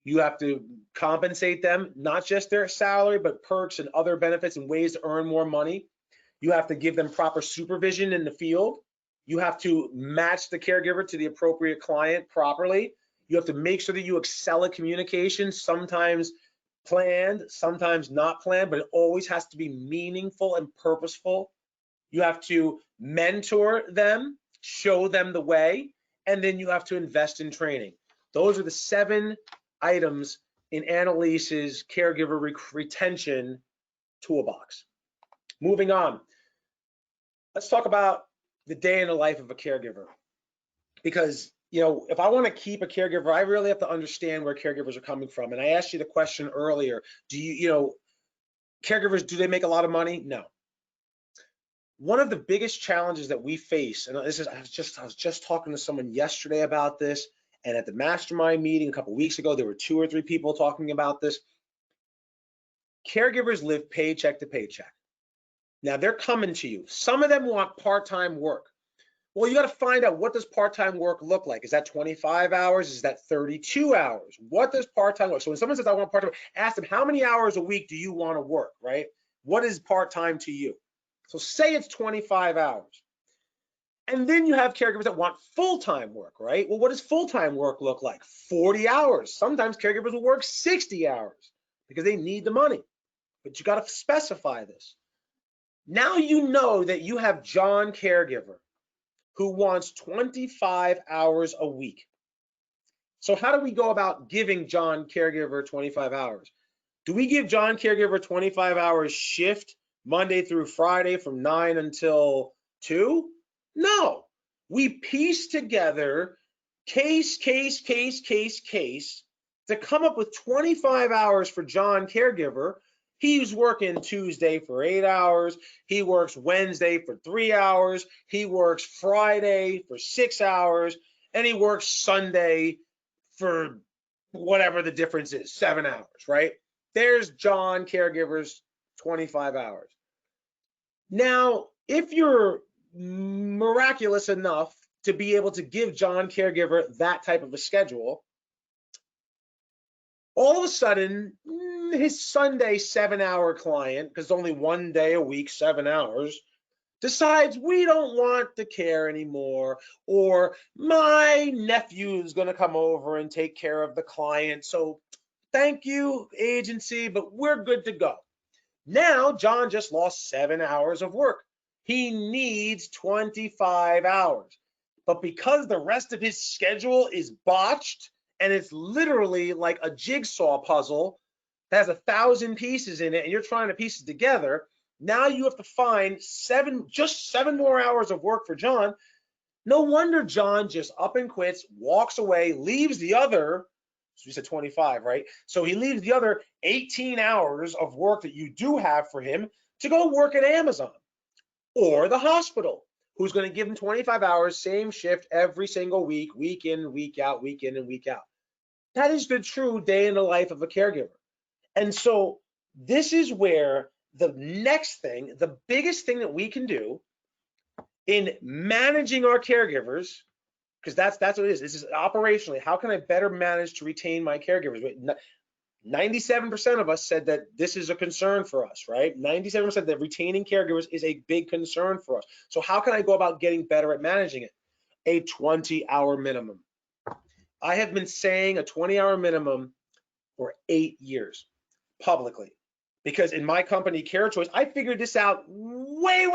Speaker 1: You have to compensate them, not just their salary, but perks and other benefits and ways to earn more money. You have to give them proper supervision in the field. You have to match the caregiver to the appropriate client properly. You have to make sure that you excel at communication. Sometimes planned, sometimes not planned, but it always has to be meaningful and purposeful. You have to mentor them, show them the way, and then you have to invest in training. Those are the 7 items in Annelise's caregiver retention toolbox. Moving on, let's talk about the day in the life of a caregiver. Because, if I want to keep a caregiver, I really have to understand where caregivers are coming from. And I asked you the question earlier, caregivers, do they make a lot of money? No. One of the biggest challenges that we face, and I was just talking to someone yesterday about this, and at the mastermind meeting a couple weeks ago, there were 2 or 3 people talking about this. Caregivers live paycheck to paycheck. Now they're coming to you. Some of them want part-time work. Well, you got to find out, what does part-time work look like? Is that 25 hours? Is that 32 hours? What does part-time work? So when someone says, I want part-time, ask them, how many hours a week do you want to work, right? What is part-time to you? So say it's 25 hours. And then you have caregivers that want full-time work, right? Well, what does full-time work look like? 40 hours. Sometimes caregivers will work 60 hours because they need the money. But you got to specify this. Now you know that you have John caregiver who wants 25 hours a week. So how do we go about giving John caregiver 25 hours? Do we give John caregiver 25 hours shift Monday through Friday from 9 until 2? No. We piece together case to come up with 25 hours for John caregiver. He's working Tuesday for 8 hours. He works Wednesday for 3 hours. He works Friday for 6 hours. And he works Sunday for whatever the difference is, 7 hours, right? There's John caregiver's 25 hours. Now, if you're miraculous enough to be able to give John caregiver that type of a schedule, all of a sudden, his Sunday 7-hour client, because only one day a week, 7 hours, decides we don't want the care anymore, or my nephew is going to come over and take care of the client. So thank you, agency, but we're good to go. Now, John just lost 7 hours of work. He needs 25 hours. But because the rest of his schedule is botched, and it's literally like a jigsaw puzzle that has 1,000 pieces in it, and you're trying to piece it together, now you have to find just 7 more hours of work for John. No wonder John just up and quits, walks away, leaves the other, so we said 25, right? So he leaves the other 18 hours of work that you do have for him to go work at Amazon or the hospital, who's going to give him 25 hours, same shift every single week, week in, week out, week in and week out. That is the true day in the life of a caregiver. And so this is where the next thing, the biggest thing that we can do in managing our caregivers, because that's what it is. This is operationally, how can I better manage to retain my caregivers? 97% of us said that this is a concern for us, right? 97% that retaining caregivers is a big concern for us. So how can I go about getting better at managing it? A 20-hour minimum. I have been saying a 20-hour minimum for 8 years publicly, because in my company, Care Choice, I figured this out way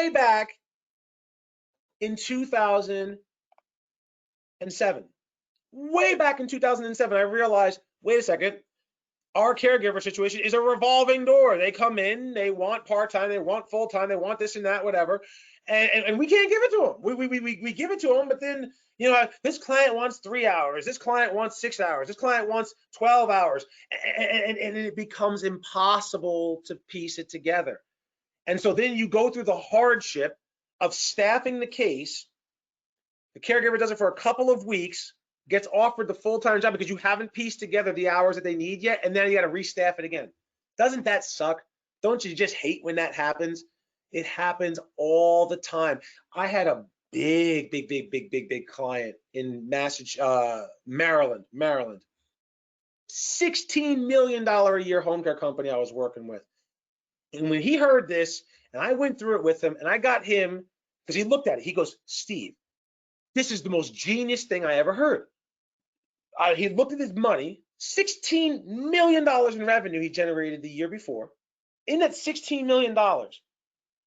Speaker 1: back in 2007. Way back in 2007, I realized, wait a second, our caregiver situation is a revolving door. They come in, they want part-time, they want full-time, they want this and that, whatever, and we can't give it to them. We give it to them, but then, this client wants 3 hours, this client wants 6 hours, this client wants 12 hours, and it becomes impossible to piece it together. And so then you go through the hardship of staffing the case. The caregiver does it for a couple of weeks, gets offered the full-time job because you haven't pieced together the hours that they need yet, and then you got to restaff it again. Doesn't that suck? Don't you just hate when that happens? It happens all the time. I had a big client in Maryland, $16 million a year home care company I was working with. And when he heard this, and I went through it with him, and I got him, because he looked at it, he goes, Steve, this is the most genius thing I ever heard. He looked at his money, $16 million in revenue he generated the year before. In that $16 million,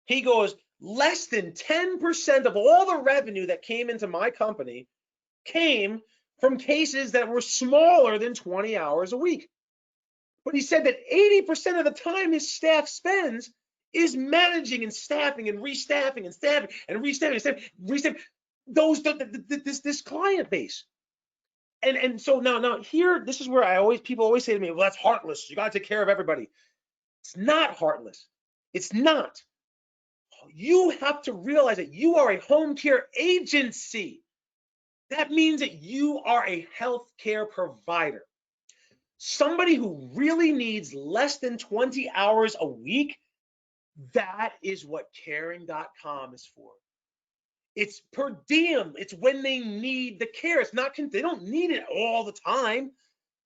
Speaker 1: he goes, less than 10% of all the revenue that came into my company came from cases that were smaller than 20 hours a week. But he said that 80% of the time his staff spends is managing and staffing and restaffing and staffing and restaffing and restaffing this client base. And so now here, this is where people always say to me, well, that's heartless. You got to take care of everybody. It's not heartless. It's not. You have to realize that you are a home care agency. That means that you are a healthcare provider. Somebody who really needs less than 20 hours a week, that is what caring.com is for. It's per diem. It's when they need the care. It's not, they don't need it all the time.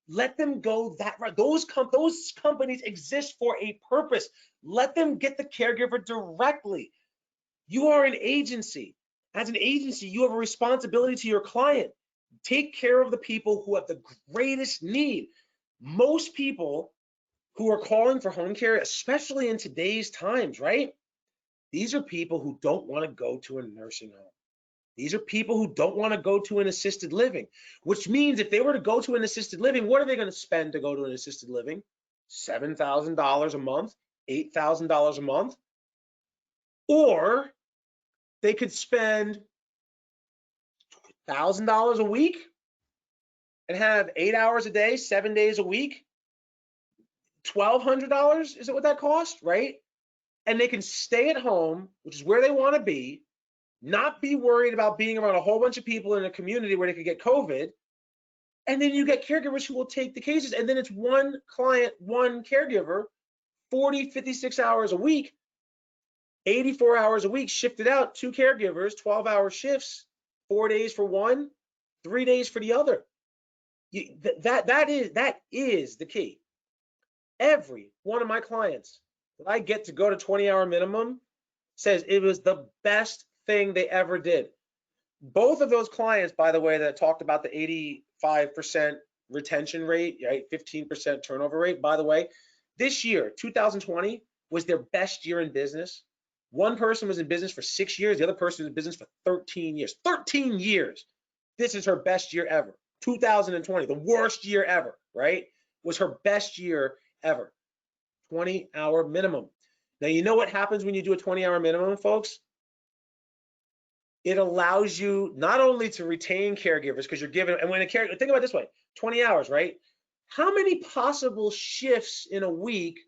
Speaker 1: Let them go that route. Those companies exist for a purpose. Let them get the caregiver directly. You are an agency. As an agency, you have a responsibility to your client. Take care of the people who have the greatest need. Most people who are calling for home care, especially in today's times, right? These are people who don't want to go to a nursing home. These are people who don't want to go to an assisted living, which means if they were to go to an assisted living, what are they going to spend to go to an assisted living? $7,000 a month, $8,000 a month, or they could spend $1,000 a week and have 8 hours a day, 7 days a week. $1,200, is it what that costs, right? And they can stay at home, which is where they want to be, not be worried about being around a whole bunch of people in a community where they could get COVID. And then you get caregivers who will take the cases, and then it's one client, one caregiver, 40, 56 hours a week, 84 hours a week, shifted out, 2 caregivers, 12-hour shifts, 4 days for one, 3 days for the other. That is the key. Every one of my clients that I get to go to 20-hour minimum says it was the best thing they ever did. Both of those clients, by the way, that talked about the 85% retention rate, right, 15% turnover rate, by the way, this year, 2020, was their best year in business. One person was in business for 6 years. The other person was in business for 13 years. 13 years. This is her best year ever. 2020, the worst year ever, right, was her best year ever. 20-hour minimum. Now, you know what happens when you do a 20-hour minimum, folks? It allows you not only to retain caregivers, because you're given, and when a caregiver, think about it this way, 20 hours, right? How many possible shifts in a week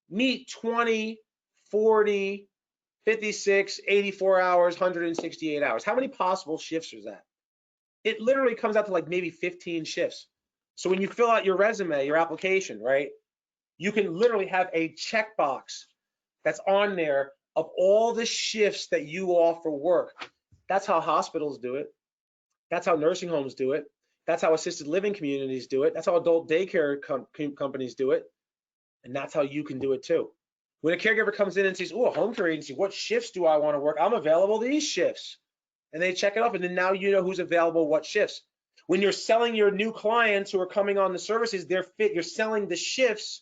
Speaker 1: meet 20, 40, 56, 84 hours, 168 hours? How many possible shifts is that? It literally comes out to like maybe 15 shifts. So when you fill out your resume, your application, right, you can literally have a checkbox that's on there of all the shifts that you offer work. That's how hospitals do it. That's how nursing homes do it. That's how assisted living communities do it. That's how adult daycare companies do it. And that's how you can do it too. When a caregiver comes in and says, oh, a home care agency, what shifts do I want to work? I'm available these shifts. And they check it off, and then now you know who's available, what shifts. When you're selling your new clients who are coming on the services, you're selling the shifts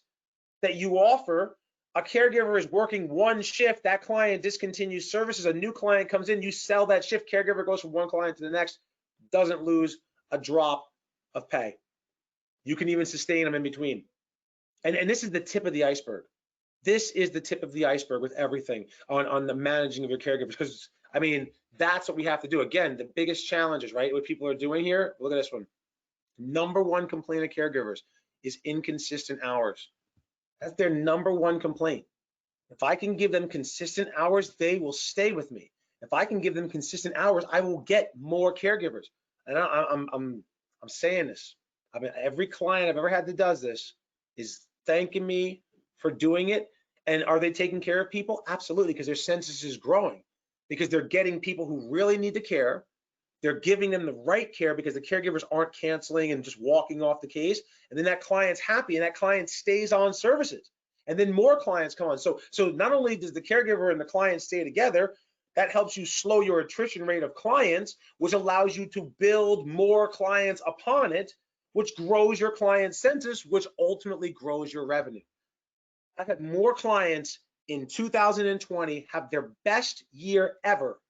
Speaker 1: that you offer. A caregiver is working one shift, that client discontinues services, a new client comes in, you sell that shift, caregiver goes from one client to the next, doesn't lose a drop of pay. You can even sustain them in between. And this is the tip of the iceberg. This is the tip of the iceberg with everything on the managing of your caregivers, because I mean, that's what we have to do. Again, the biggest challenges, right, what people are doing here, look at this one. Number one complaint of caregivers is inconsistent hours. That's their number one complaint. If I can give them consistent hours, they will stay with me. If I can give them consistent hours, I will get more caregivers. And I'm saying this. I mean, every client I've ever had that does this is thanking me for doing it. And are they taking care of people? Absolutely, because their census is growing, because they're getting people who really need the care. They're giving them the right care because the caregivers aren't canceling and just walking off the case. And then that client's happy and that client stays on services. And then more clients come on. So not only does the caregiver and the client stay together, that helps you slow your attrition rate of clients, which allows you to build more clients upon it, which grows your client census, which ultimately grows your revenue. I've had more clients in 2020 have their best year ever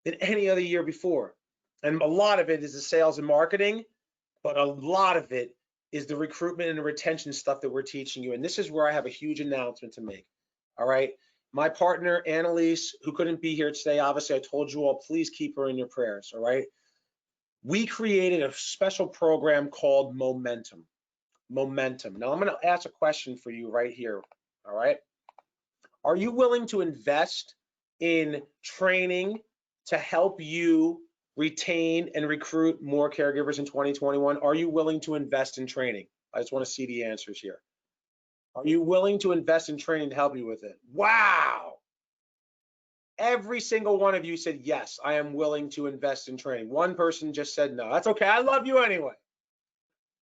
Speaker 1: than any other year before. And a lot of it is the sales and marketing, but a lot of it is the recruitment and the retention stuff that we're teaching you. And this is where I have a huge announcement to make. All right. My partner, Annelise, who couldn't be here today, obviously I told you all, please keep her in your prayers. All right. We created a special program called Momentum. Momentum. Now I'm going to ask a question for you right here. All right. Are you willing to invest in training to help you retain and recruit more caregivers in 2021? Are you willing to invest in training? I just want to see the answers here. Are you willing to invest in training to help you with it? Wow. Every single one of you said, yes, I am willing to invest in training. One person just said no. That's okay. I love you anyway.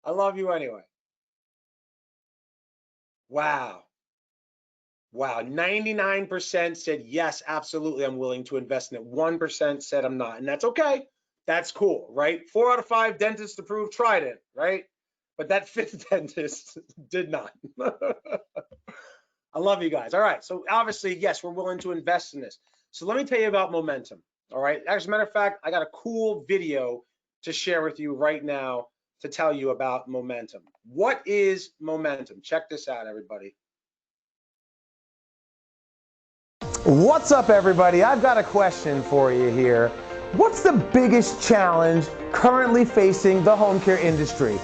Speaker 1: I love you anyway. Wow. Wow. 99% said, yes, absolutely, I'm willing to invest in it. 1% said I'm not. And that's okay. That's cool, right? 4 out of 5 dentists approved tried it, right? But that 5th dentist did not. I love you guys. All right. So obviously, yes, we're willing to invest in this. So let me tell you about Momentum. All right. As a matter of fact, I got a cool video to share with you right now to tell you about Momentum. What is Momentum? Check this out, everybody. What's up, everybody? I've got a question for you here. What's the biggest challenge currently facing the home care industry?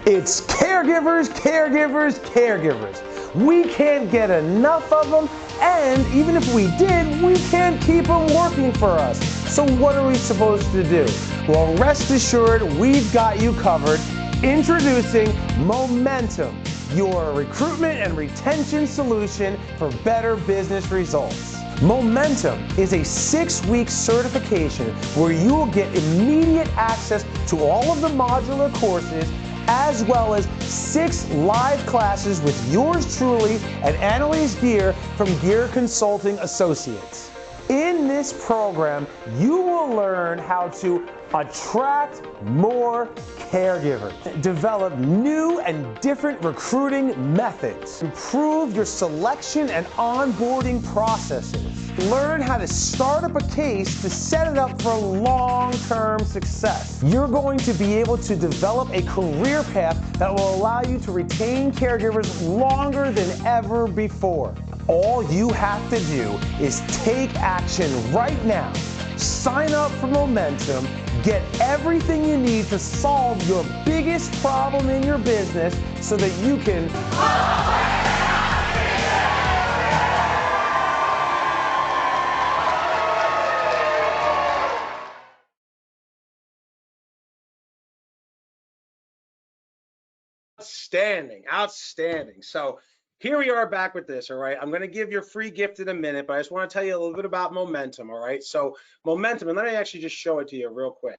Speaker 1: It's caregivers, caregivers, caregivers. We can't get enough of them, and even if we did, we can't keep them working for us. So what are we supposed to do? Well, rest assured, we've got you covered. Introducing Momentum, your recruitment and retention solution for better business results. Momentum is a 6-week certification where you will get immediate access to all of the modular courses, as well as 6 live classes with yours truly and Annelise Gear from Gear Consulting Associates. In this program, you will learn how to attract more caregivers, develop new and different recruiting methods, improve your selection and onboarding processes, learn how to start up a case to set it up for long-term success. You're going to be able to develop a career path that will allow you to retain caregivers longer than ever before. All you have to do is take action right now. Sign up for Momentum. Get everything you need to solve your biggest problem in your business so that you can outstanding, outstanding. So here we are back with this, all right? I'm going to give your free gift in a minute, but I just want to tell you a little bit about Momentum, all right? So Momentum, and let me actually just show it to you real quick.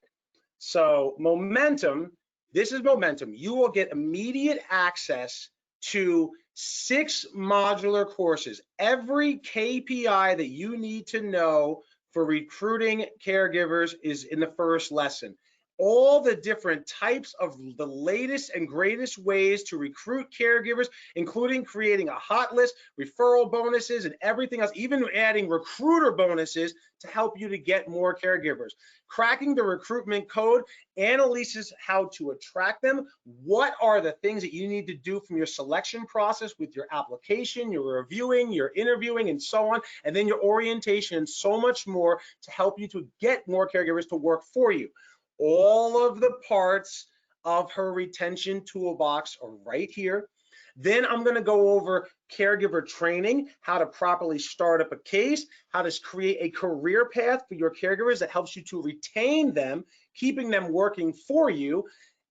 Speaker 1: So Momentum, this is Momentum. You will get immediate access to 6 modular courses. Every KPI that you need to know for recruiting caregivers is in the first lesson. All the different types of the latest and greatest ways to recruit caregivers, including creating a hot list, referral bonuses, and everything else, even adding recruiter bonuses to help you to get more caregivers. Cracking the recruitment code, Annelise's how to attract them, what are the things that you need to do from your selection process with your application, your reviewing, your interviewing, and so on, and then your orientation and so much more to help you to get more caregivers to work for you. All of the parts of her retention toolbox are right here. Then I'm going to go over caregiver training, how to properly start up a case, how to create a career path for your caregivers that helps you to retain them, keeping them working for you.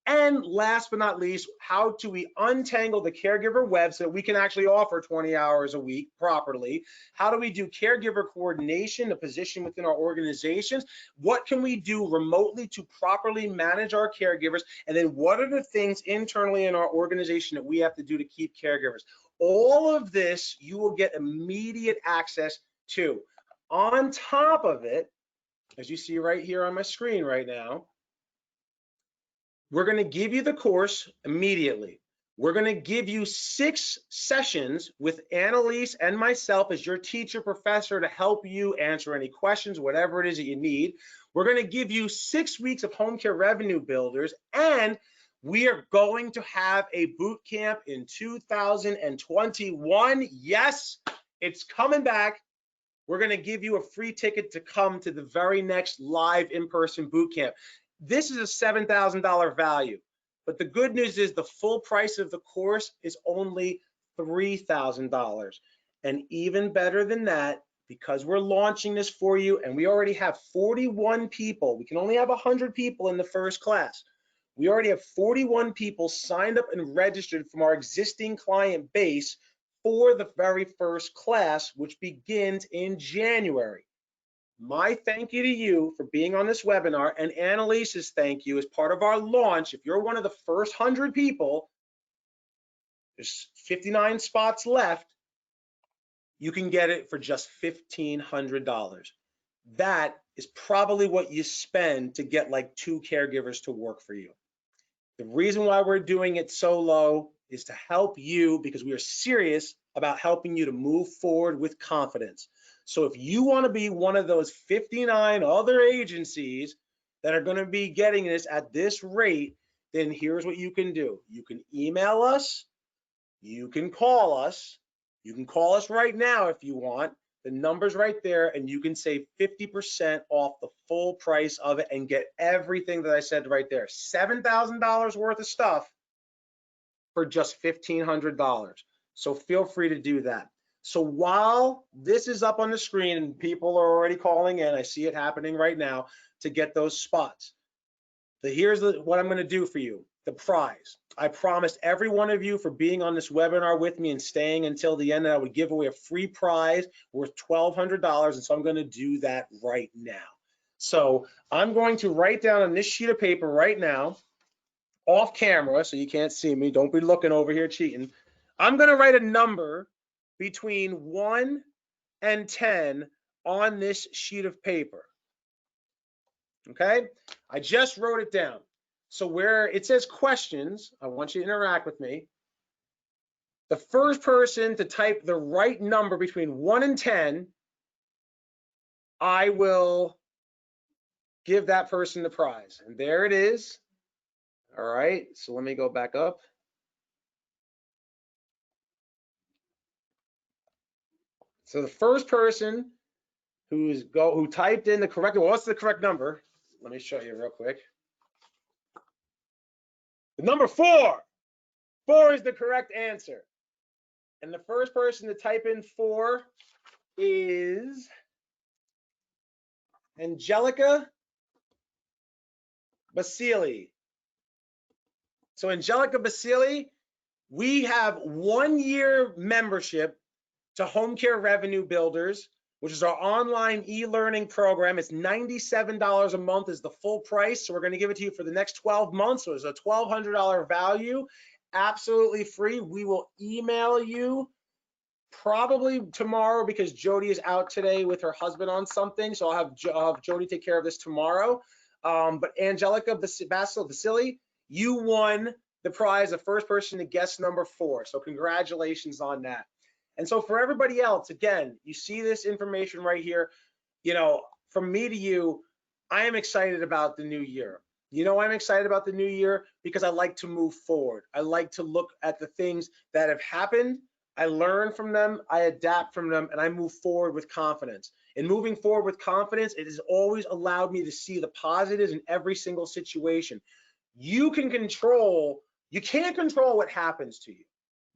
Speaker 1: And last but not least, how do we untangle the caregiver web so that we can actually offer 20 hours a week properly? How do we do caregiver coordination, the position within our organizations? What can we do remotely to properly manage our caregivers? And then what are the things internally in our organization that we have to do to keep caregivers? All of this you will get immediate access to. On top of it, as you see right here on my screen right now, We're going to give you the course immediately. We're going to give you 6 sessions with Annelise and myself as your teacher professor to help you answer any questions, whatever it is that you need. We're going to give you 6 weeks of home care revenue builders, and we are going to have a boot camp in 2021. Yes, it's coming back. We're going to give you a free ticket to come to the very next live in-person boot camp. This is a $7,000 value, but the good news is the full price of the course is only $3,000. And even better than that, because we're launching this for you and we already have 41 people, we can only have 100 people in the first class. We already have 41 people signed up and registered from our existing client base for the very first class, which begins in January. My thank you to you for being on this webinar, and Annelise's thank you as part of our launch. If you're one of the first 100 people, there's 59 spots left, you can get it for just $1,500. That is probably what you spend to get like 2 caregivers to work for you. The reason why we're doing it so low is to help you, because we are serious about helping you to move forward with confidence. So if you want to be one of those 59 other agencies that are going to be getting this at this rate, then here's what you can do. You can email us, you can call us right now if you want. The number's right there, and you can save 50% off the full price of it and get everything that I said right there. $7,000 worth of stuff for just $1,500. So feel free to do that. So while this is up on the screen and people are already calling in, I see it happening right now to get those spots. So here's what I'm going to do for you. The prize. I promised every one of you for being on this webinar with me and staying until the end that I would give away a free prize worth $1,200, and so I'm going to do that right now. So I'm going to write down on this sheet of paper right now, off camera, so you can't see me. Don't be looking over here cheating. I'm going to write a number between 1 and 10 on this sheet of paper. Okay? I just wrote it down. So where it says questions, I want you to interact with me. The first person to type the right number between 1 and 10, I will give that person the prize. And there it is. All right, so let me go back up. So the first person who typed in the correct, well, what's the correct number? Let me show you real quick. The number 4. 4 is the correct answer. And the first person to type in 4 is Angelica Basili. So Angelica Basili, we have 1-year membership to Home Care Revenue Builders, which is our online e-learning program. It's $97 a month is the full price. So we're going to give it to you for the next 12 months. So it's a $1,200 value, absolutely free. We will email you probably tomorrow because Jody is out today with her husband on something. So I'll have Jody take care of this tomorrow. But Angelica Basili, you won the prize, the first person to guess number 4. So congratulations on that. And so for everybody else, again, you see this information right here. You know, from me to you, I am excited about the new year. You know, I'm excited about the new year because I like to move forward. I like to look at the things that have happened. I learn from them, I adapt from them, and I move forward with confidence. And moving forward with confidence, it has always allowed me to see the positives in every single situation. You can't control what happens to you.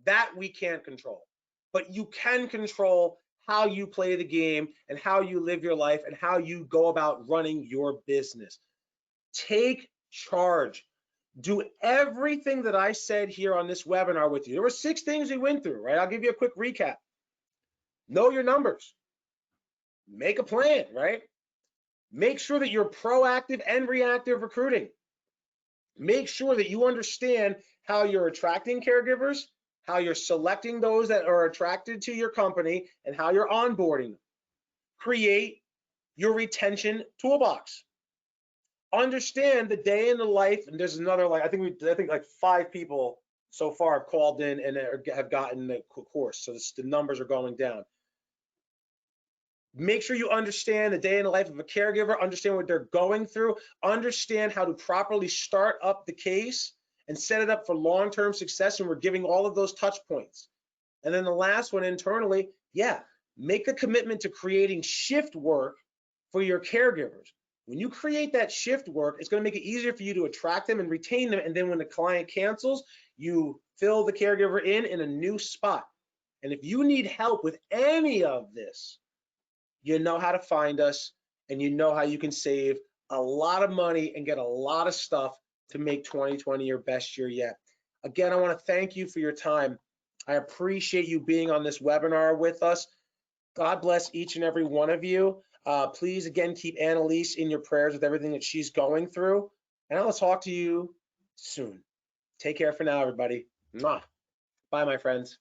Speaker 1: That we can't control. But you can control how you play the game and how you live your life and how you go about running your business. Take charge. Do everything that I said here on this webinar with you. There were 6 things we went through, right? I'll give you a quick recap. Know your numbers. Make a plan, right? Make sure that you're proactive and reactive recruiting. Make sure that you understand how you're attracting caregivers, how you're selecting those that are attracted to your company, and how you're onboarding them. Create your retention toolbox. understand the day in the life, and there's another, like, I think like 5 people so far have called in and have gotten the course, so the numbers are going down. Make sure you understand the day in the life of a caregiver, understand what they're going through, understand how to properly start up the case and set it up for long-term success, and we're giving all of those touch points. And then the last one internally, yeah, make a commitment to creating shift work for your caregivers. When you create that shift work, it's going to make it easier for you to attract them and retain them. And then when the client cancels, you fill the caregiver in a new spot. And if you need help with any of this, you know how to find us, and you know how you can save a lot of money and get a lot of stuff to make 2020 your best year yet. Again, I want to thank you for your time. I appreciate you being on this webinar with us. God bless each and every one of you. Please, again, keep Annelise in your prayers with everything that she's going through. And I'll talk to you soon. Take care for now, everybody. Mwah. Bye, my friends.